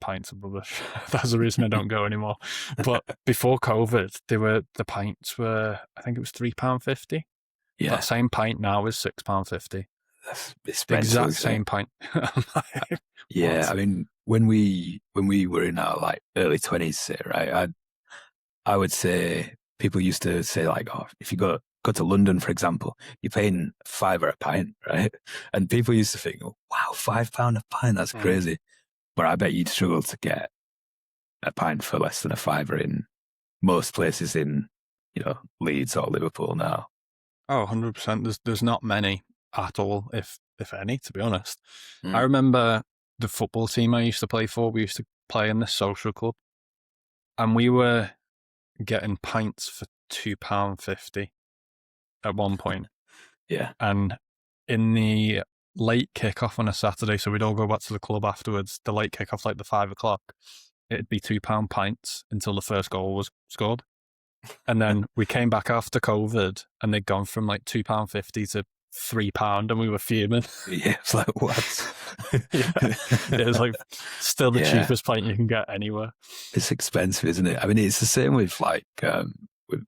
pints are rubbish. That's the reason I don't go anymore. But before COVID, the pints were, I think it was £3.50. That Yeah. same pint now is £6.50. It's The mental, exact isn't it? same pint. I'm like, Yeah. what? I mean, when we were in our like early 20s, say, right, I would say people used to say like, oh, if you go to London, for example, you're paying £5 a pint, right? And people used to think, oh, wow, £5 a pint, that's Mhm. crazy. But I bet you'd struggle to get a pint for less than a fiver in most places in, Leeds or Liverpool now. Oh, 100%. There's not many at all, if any, to be honest. I Mm. remember the football team I used to play for, we used to play in this social club, and we were getting pints for £2.50 at one point. Yeah. And in the late kickoff on a Saturday, so we'd all go back to the club afterwards, the late kickoff, like the 5 o'clock, it'd be £2 pints until the first goal was scored. And then we came back after COVID and they'd gone from like £2.50 to £3 and we were fuming. Yeah. It's like, what? Yeah. It was like still the Yeah. cheapest pint you can get anywhere. It's expensive, isn't it? I mean, it's the same with like,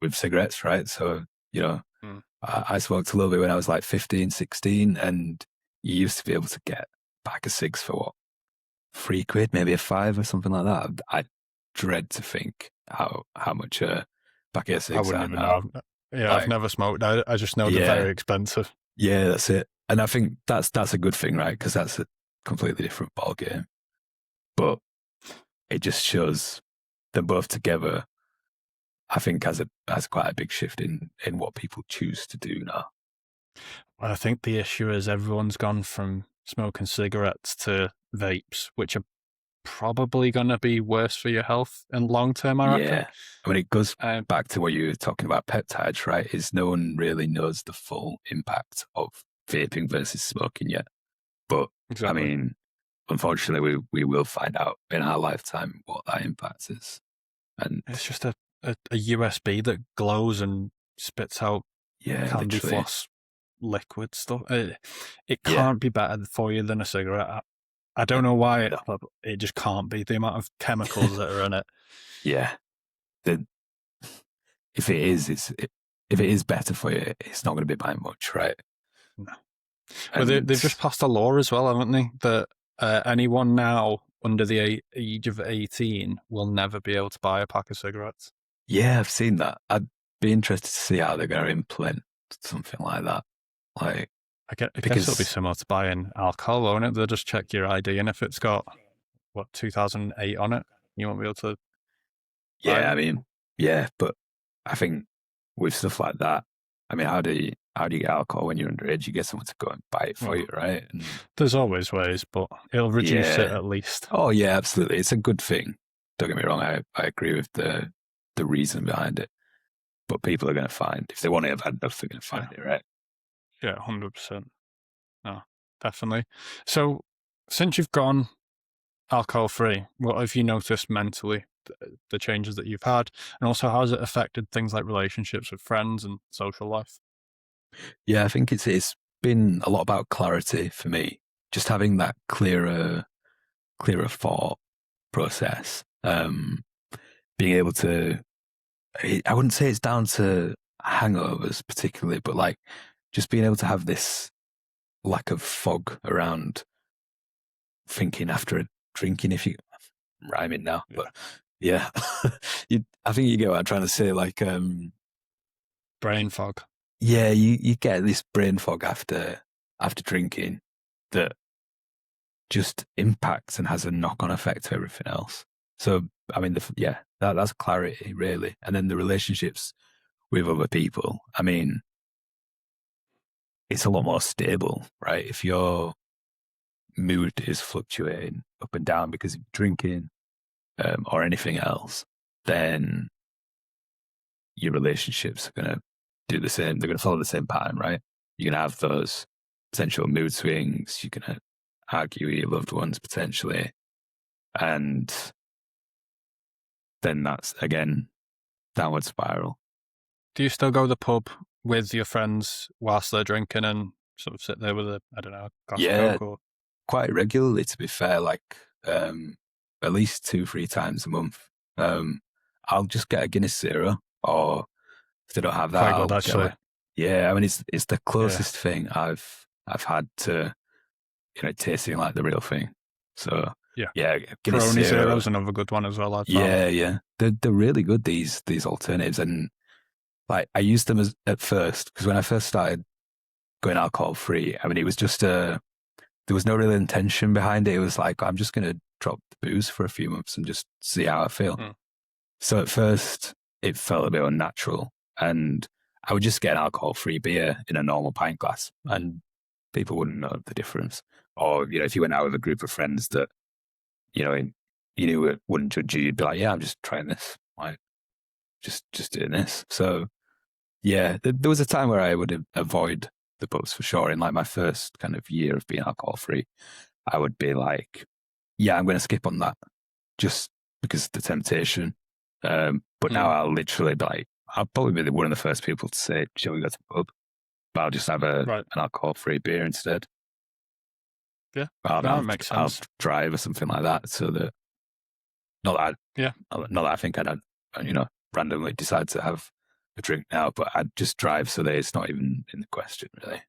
with cigarettes, right? So, Mm. I smoked a little bit when I was like 15, 16, and you used to be able to get a pack of six for what, £3, maybe a five or something like that. I dread to think how much a packet of I cigs wouldn't are even now. know. Yeah, I've Like, never smoked. I just know they're yeah, very expensive. yeah, that's it. And I think that's a good thing, right? Because that's a completely different ball game. But it just shows them both together. I think has quite a big shift in what people choose to do now. I think the issue is everyone's gone from smoking cigarettes to vapes, which are probably going to be worse for your health in long term, I reckon. Yeah. I mean, it goes Um, back to what you were talking about peptides, right? Is no one really knows the full impact of vaping versus smoking yet. But I exactly. mean, unfortunately, we will find out in our lifetime what that impact is. And It's just a USB that glows and spits out yeah, candy literally. floss liquid stuff. It Yeah. can't be better for you than a cigarette. I don't know why, No. but it just can't be the amount of chemicals that are in it. Yeah. The, if it is, if it is better for you, it's not going to be by much, right? No. Well, And they've just passed a law as well, haven't they? That anyone now under the age of 18 will never be able to buy a pack of cigarettes. yeah, I've seen that. I'd be interested to see how they're going to implement something like that. Like, I guess it'll be because similar to buying alcohol, won't it? They'll just check your ID, and if it's got, 2008 on it, you won't be able to buy yeah, I them. mean, yeah, but I think with stuff like that, I mean, how do you get alcohol when you're underage? You get someone to go and buy it for Well, you, right? And there's always ways, but it'll reduce it yeah, at least. oh yeah, absolutely, it's a good thing. Don't get me wrong, I agree with the reason behind it, but people are going to find if they want to have had enough, they're going to Yeah, find it, right? yeah, 100%. No, definitely. So, since you've gone alcohol free, what have you noticed mentally, the changes that you've had, and also how has it affected things like relationships with friends and social life? Yeah, I think it's been a lot about clarity for me, just having that clearer thought process. Being able to, I wouldn't say it's down to hangovers particularly, but like just being able to have this lack of fog around thinking after a drinking. If you rhyming now, Yeah. but yeah, I think you get what I'm trying to say. Like, Brain fog. yeah, you get this brain fog after drinking that just impacts and has a knock on effect to everything else. So, I mean, that's clarity really, and then the relationships with other people. I mean, it's a lot more stable, right? If your mood is fluctuating up and down because of drinking or anything else, then your relationships are going to do the same. They're going to follow the same pattern, right? You're going to have those potential mood swings. You're going to argue with your loved ones potentially. And then that's, again, downward spiral. Do you still go to the pub with your friends whilst they're drinking and sort of sit there with I don't know, a glass of Yeah, Coke or? quite regularly, to be fair, like at least 2, 3 times a month. I'll just get a Guinness Zero, or if they don't have that, Quite good, I'll get actually. like, yeah, I mean, it's the Yeah. closest thing I've had to, tasting like the real thing. So Yeah. yeah, Guinness Peroni Zero. Zero's another good one as well, I've found. Yeah. They're really good, these alternatives. And like I used them at first, because when I first started going alcohol free, I mean, it was just there was no real intention behind it. It was like, I'm just going to drop the booze for a few months and just see how I feel. Mm. So at first it felt a bit unnatural, and I would just get an alcohol free beer in a normal pint glass and people wouldn't know the difference. Or, if you went out with a group of friends that, you knew it wouldn't judge you, you'd be like, yeah, I'm just trying this. Like, just doing this. So yeah, there was a time where I would avoid the pubs for sure. In like my first kind of year of being alcohol free, I would be like, yeah, I'm going to skip on that just because of the temptation. But now Mm. I'll literally be like, I'll probably be one of the first people to say, shall we go to the pub? But I'll just have an Right. alcohol free beer instead. Yeah. I'll, No, it I'll, makes I'll sense. drive or something like that. So that, not that, Yeah. not that I think I'd, randomly decide to have a drink now, but I'd just drive so that it's not even in the question, really.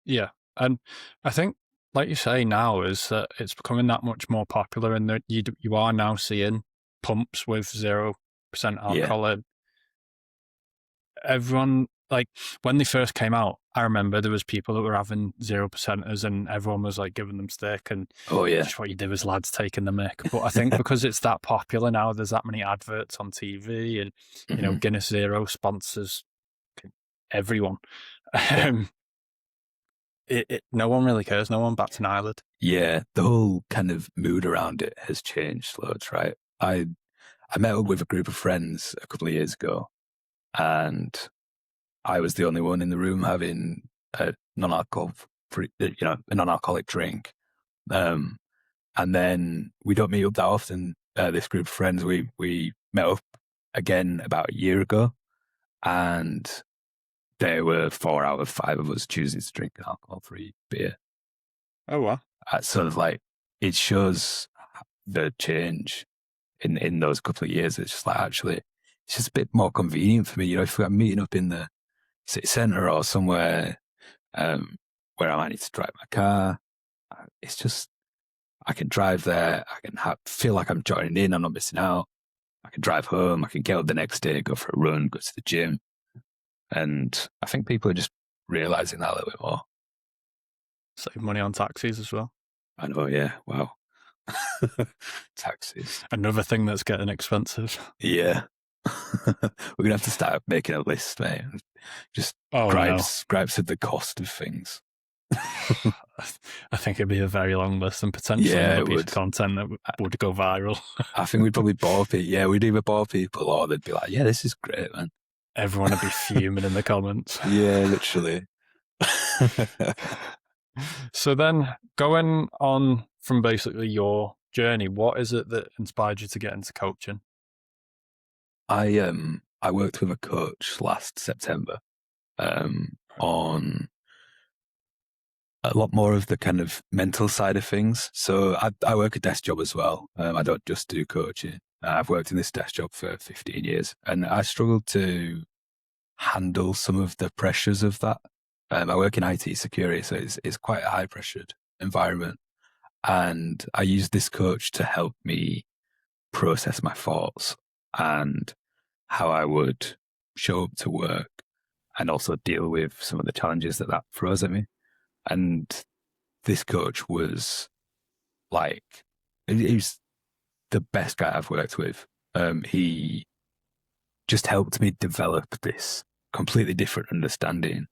Yeah. And I think, like you say now, is that it's becoming that much more popular and that you are now seeing pumps with 0% Yeah. alcohol in. Everyone, like, when they first came out, I remember there was people that were having 0%ers and everyone was like giving them stick, and Oh yeah. just what you did was lads taking the mick. But I think because it's that popular now, there's that many adverts on TV, and Hmm. Guinness Zero sponsors everyone. Yeah. Um, no one really cares. No one bats an eyelid. Yeah. The whole kind of mood around it has changed loads, right? I met up with a group of friends a couple of years ago, and I was the only one in the room having a non-alcohol free, a non-alcoholic drink. Um, and then we don't meet up that often. This group of friends, we met up again about a year ago, and there were 4 out of 5 of us choosing to drink an alcohol-free beer. Oh well. Sort of like, it shows the change in those couple of years. It's just like, actually, it's just a bit more convenient for me. If I'm meeting up in the city centre or somewhere where I might need to drive my car, it's just, I can drive there. I can feel like I'm joining in. I'm not missing out. I can drive home. I can get up the next day, go for a run, go to the gym. And I think people are just realizing that a little bit more. Save money on taxis as well. I know, yeah. Wow. Taxis. Another thing that's getting expensive. Yeah. We're going to have to start making a list, mate. Just Oh no. gripes of the cost of things. I think it'd be a very long list and potentially Yeah, another it piece would. of content that would go viral. I think we'd probably bore people. Yeah, we'd either bore people or they'd be like, yeah, this is great, man. Everyone would be fuming in the comments. Yeah, literally. So then, going on from basically your journey, what is it that inspired you to get into coaching? I worked with a coach last September on a lot more of the kind of mental side of things. So I work a desk job as well. I don't just do coaching. I've worked in this desk job for 15 years, and I struggled to handle some of the pressures of that. I work in IT security, so it's quite a high pressured environment. And I used this coach to help me process my thoughts and how I would show up to work and also deal with some of the challenges that throws at me. And this coach was like, he's the best guy I've worked with. He just helped me develop this completely different understanding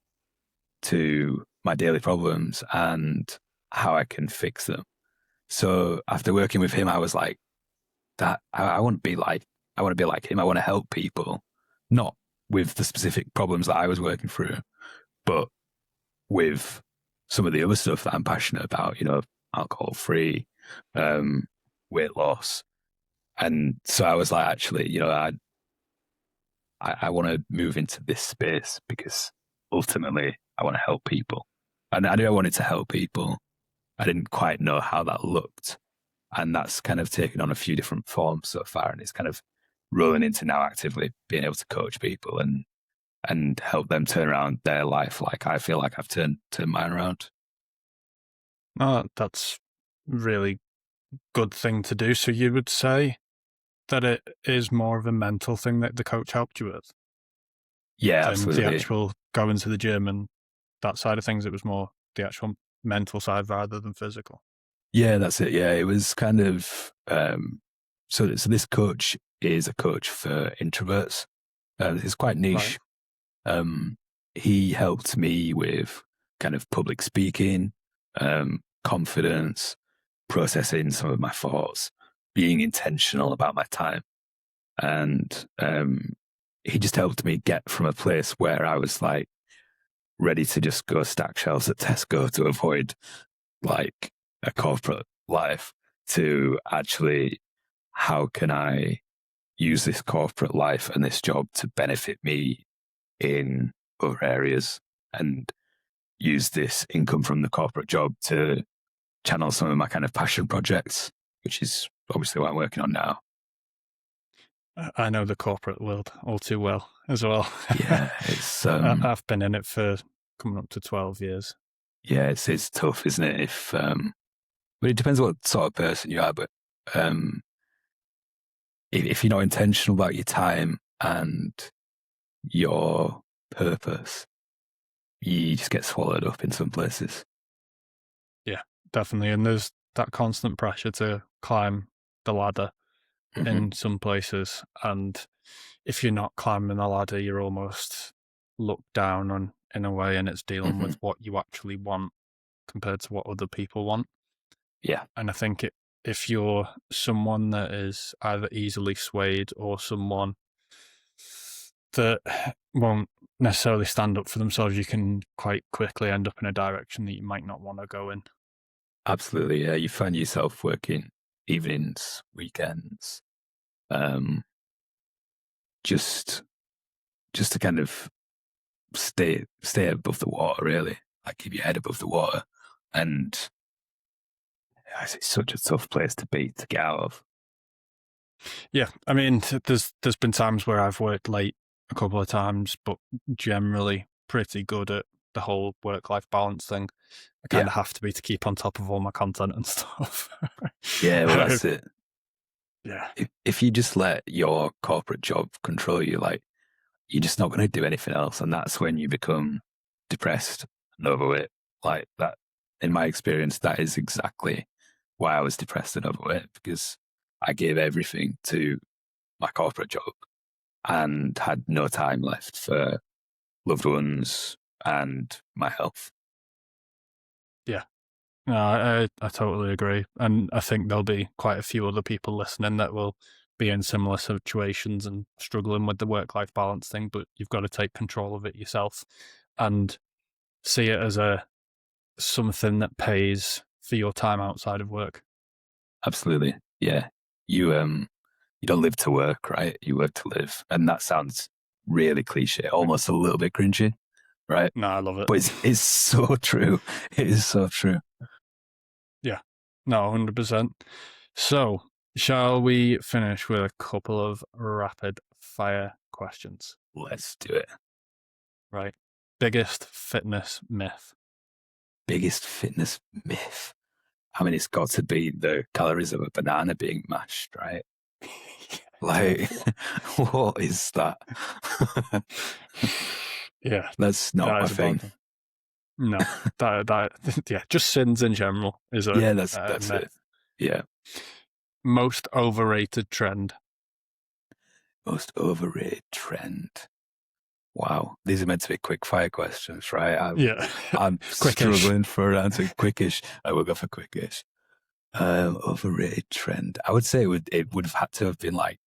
to my daily problems and how I can fix them. So after working with him, I was like, that I want to be like, I want to be like him. I want to help people, not with the specific problems that I was working through, but with some of the other stuff that I'm passionate about, alcohol free, weight loss. And so I was like, actually, I want to move into this space because ultimately I want to help people. And I knew I wanted to help people. I didn't quite know how that looked. And that's kind of taken on a few different forms so far. And it's kind of rolling into now actively being able to coach people and help them turn around their life like I feel like I've turned mine around. Oh, that's really good thing to do. So you would say that it is more of a mental thing that the coach helped you with Yeah, than the absolutely. actual going to the gym and that side of things. It was more the actual mental side rather than physical. Yeah, that's it. Yeah, it was kind of so this coach is a coach for introverts. It's quite niche. Right. He helped me with kind of public speaking, confidence, processing some of my thoughts, being intentional about my time. And he just helped me get from a place where I was like ready to just go stack shelves at Tesco to avoid like a corporate life to actually, how can I use this corporate life and this job to benefit me in other areas and use this income from the corporate job to channel some of my kind of passion projects, which is obviously what I'm working on now. I know the corporate world all too well as well. Yeah, it's I've been in it for coming up to 12 years. yeah, it's tough, isn't it? But it depends what sort of person you are. But if you're not intentional about your time and your purpose, you just get swallowed up in some places. Yeah, definitely. And there's that constant pressure to climb the ladder Hmm. in some places. And if you're not climbing the ladder, you're almost looked down on in a way, and it's dealing Hmm. with what you actually want compared to what other people want. Yeah, And I think if you're someone that is either easily swayed or someone that won't necessarily stand up for themselves, you can quite quickly end up in a direction that you might not want to go in. absolutely. Yeah, you find yourself working evenings, weekends, um, just just to kind of stay above the water, really. Like keep your head above the water, and it's such a tough place to be to get out of. Yeah, I mean, there's been times where I've worked late a couple of times, but generally pretty good at the whole work-life balance thing. I kind Yeah, of have to be to keep on top of all my content and stuff. yeah. Well, Uh, that's it. yeah, If you just let your corporate job control you, like you're just not going to do anything else, and that's when you become depressed and overweight. Like that, in my experience, that is exactly why I was depressed and overweight, because I gave everything to my corporate job and had no time left for loved ones and my health. yeah. No, I totally agree, and I think there'll be quite a few other people listening that will be in similar situations and struggling with the work-life balance thing. But you've got to take control of it yourself and see it as a something that pays for your time outside of work. Absolutely. Yeah. You don't live to work, right? You work to live. And that sounds really cliche, almost a little bit cringy, right? No, I love it. But it's so true. It is so true. Yeah, no, 100%. So, shall we finish with a couple of rapid fire questions? Let's do it. Right. Biggest fitness myth. Biggest fitness myth. I mean, it's got to be the calories of a banana being mashed, right? Like, what is that? Yeah, That's not that my is a bad thing. one. No, that yeah, just sins in general is Yeah, a that's it. myth. Yeah. Most overrated trend. Most overrated trend. Wow. These are meant to be quick fire questions, right? Yeah, I'm quickish. struggling for an answer. Quickish. I will go for quickish. Overrated trend. I would say it would have had to have been like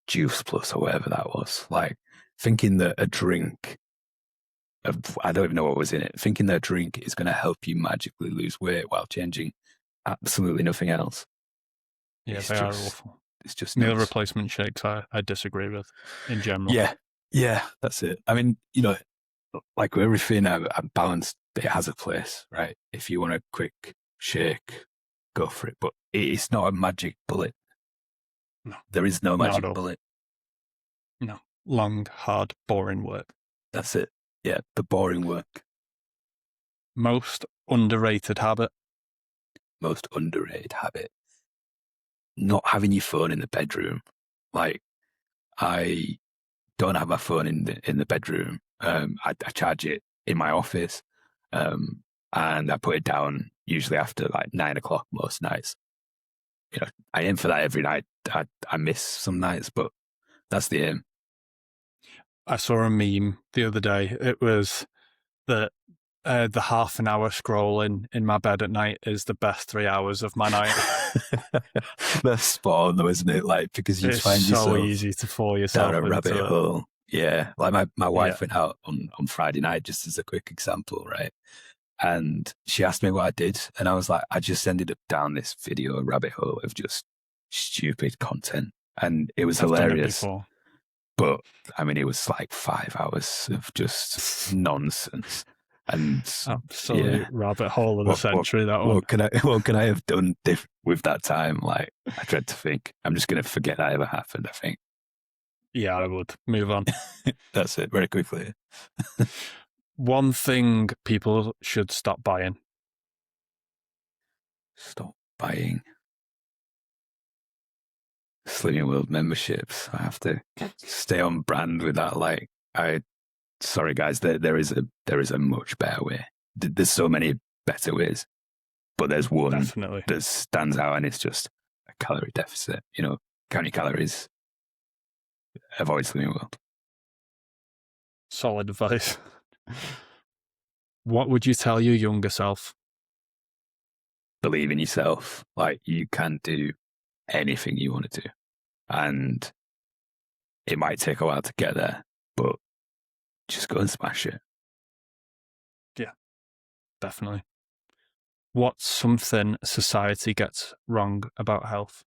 Juice Plus or whatever that was. Like thinking that a drink I don't even know what was in it. Thinking that a drink is going to help you magically lose weight while changing absolutely nothing else. Yeah, It's they are just awful. it's just Meal nuts. replacement shakes, I disagree with in general. Yeah, yeah, that's it. I mean, like with everything, I'm balanced. It has a place, right? If you want a quick shake, go for it. But it's not a magic bullet. No, There is no not at magic all. bullet. No. Long, hard, boring work. That's it. Yeah, the boring work. Most underrated habit. Most underrated habit. Not having your phone in the bedroom. Like I don't have my phone in the bedroom. I charge it in my office, um, and I put it down usually after like 9 o'clock most nights. I aim for that every night. I miss some nights, but that's the aim. I saw a meme the other day. It was that the half an hour scrolling in my bed at night is the best 3 hours of my night. That's spot on though, isn't it? Like because you It's find so yourself easy to fall down yourself a rabbit into it. hole. Yeah, like my Yeah. wife went out on Friday night, just as a quick example, right? And she asked me what I did, and I was like, I just ended up down this video rabbit hole of just stupid content, and it was I've done it hilarious. before. But I mean, it was like 5 hours of just nonsense, and Absolute yeah, rabbit hole of the what what century, that one. what can I have done with that time? Like, I dread to think. I'm just gonna forget that ever happened. I think Yeah, I would. Move on. that's it very quickly. One thing people should stop buying. Stop buying Slimming World memberships. I have to stay on brand with that. Like, I sorry guys, there is a much better way. There's so many better ways, but there's one Definitely. that stands out, and it's just a calorie deficit. Count your calories, avoid slimming world. Solid advice. What would you tell your younger self? Believe in yourself. Like, you can do anything you want to do, and it might take a while to get there, but just go and smash it. Yeah, definitely. What's something society gets wrong about health?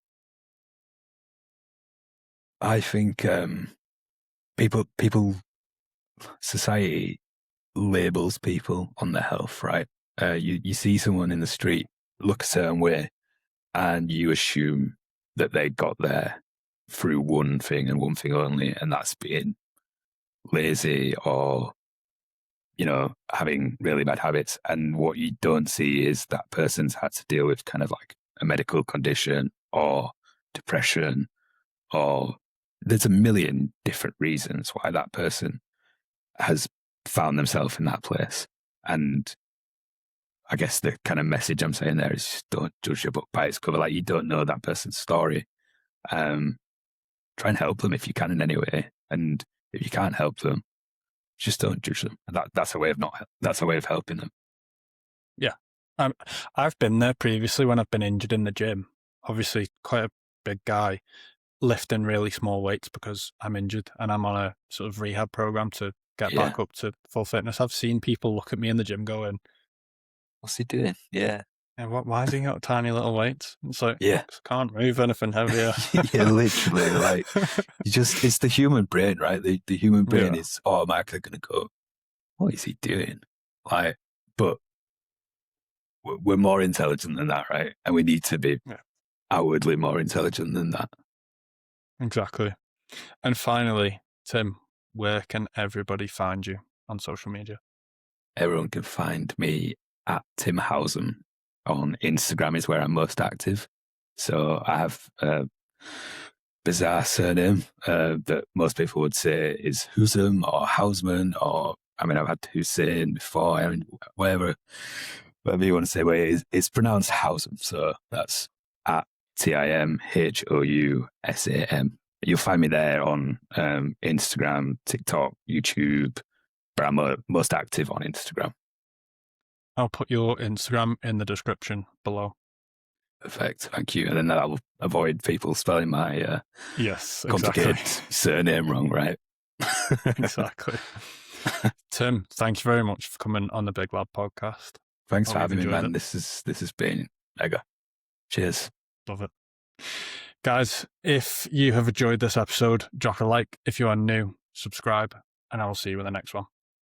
I think society labels people on their health, right? You see someone in the street look a certain way, and you assume that they got there through one thing and one thing only, and that's being lazy or having really bad habits. And what you don't see is that person's had to deal with kind of like a medical condition or depression, or there's a million different reasons why that person has found themselves in that place. And I guess the kind of message I'm saying there is just don't judge a book by its cover. Like, you don't know that person's story. Try and help them if you can in any way. And if you can't help them, just don't judge them. And that's a way of helping them. Yeah. I've been there previously when I've been injured in the gym. Obviously, quite a big guy, lifting really small weights because I'm injured and I'm on a sort of rehab program to get back up to full fitness. I've seen people look at me in the gym going, "What's he doing?" Yeah. Why has he got tiny little weights? It's like, yeah, I can't move anything heavier. yeah, literally. Like, it's the human brain, right? The human brain is automatically going to go, "What is he doing?" Like, but we're more intelligent than that, right? And we need to be outwardly more intelligent than that. Exactly. And finally, Tim, where can everybody find you on social media? Everyone can find me at Tim Housam. On Instagram is where I'm most active. So I have a bizarre surname that most people would say is Housam or Hausman, or I've had Hussein before. Whatever you want to say, but it's pronounced Housam. So that's at TimHousam. You'll find me there on Instagram, TikTok, YouTube, but I'm most active on Instagram. I'll put your Instagram in the description below. Perfect, thank you. And then that'll avoid people spelling my complicated surname wrong, right? Exactly. Tim, thank you very much for coming on the Big Lab podcast. Thanks for having me, man. This has been mega. Cheers. Love it. Guys, if you have enjoyed this episode, drop a like. If you are new, subscribe, and I will see you in the next one.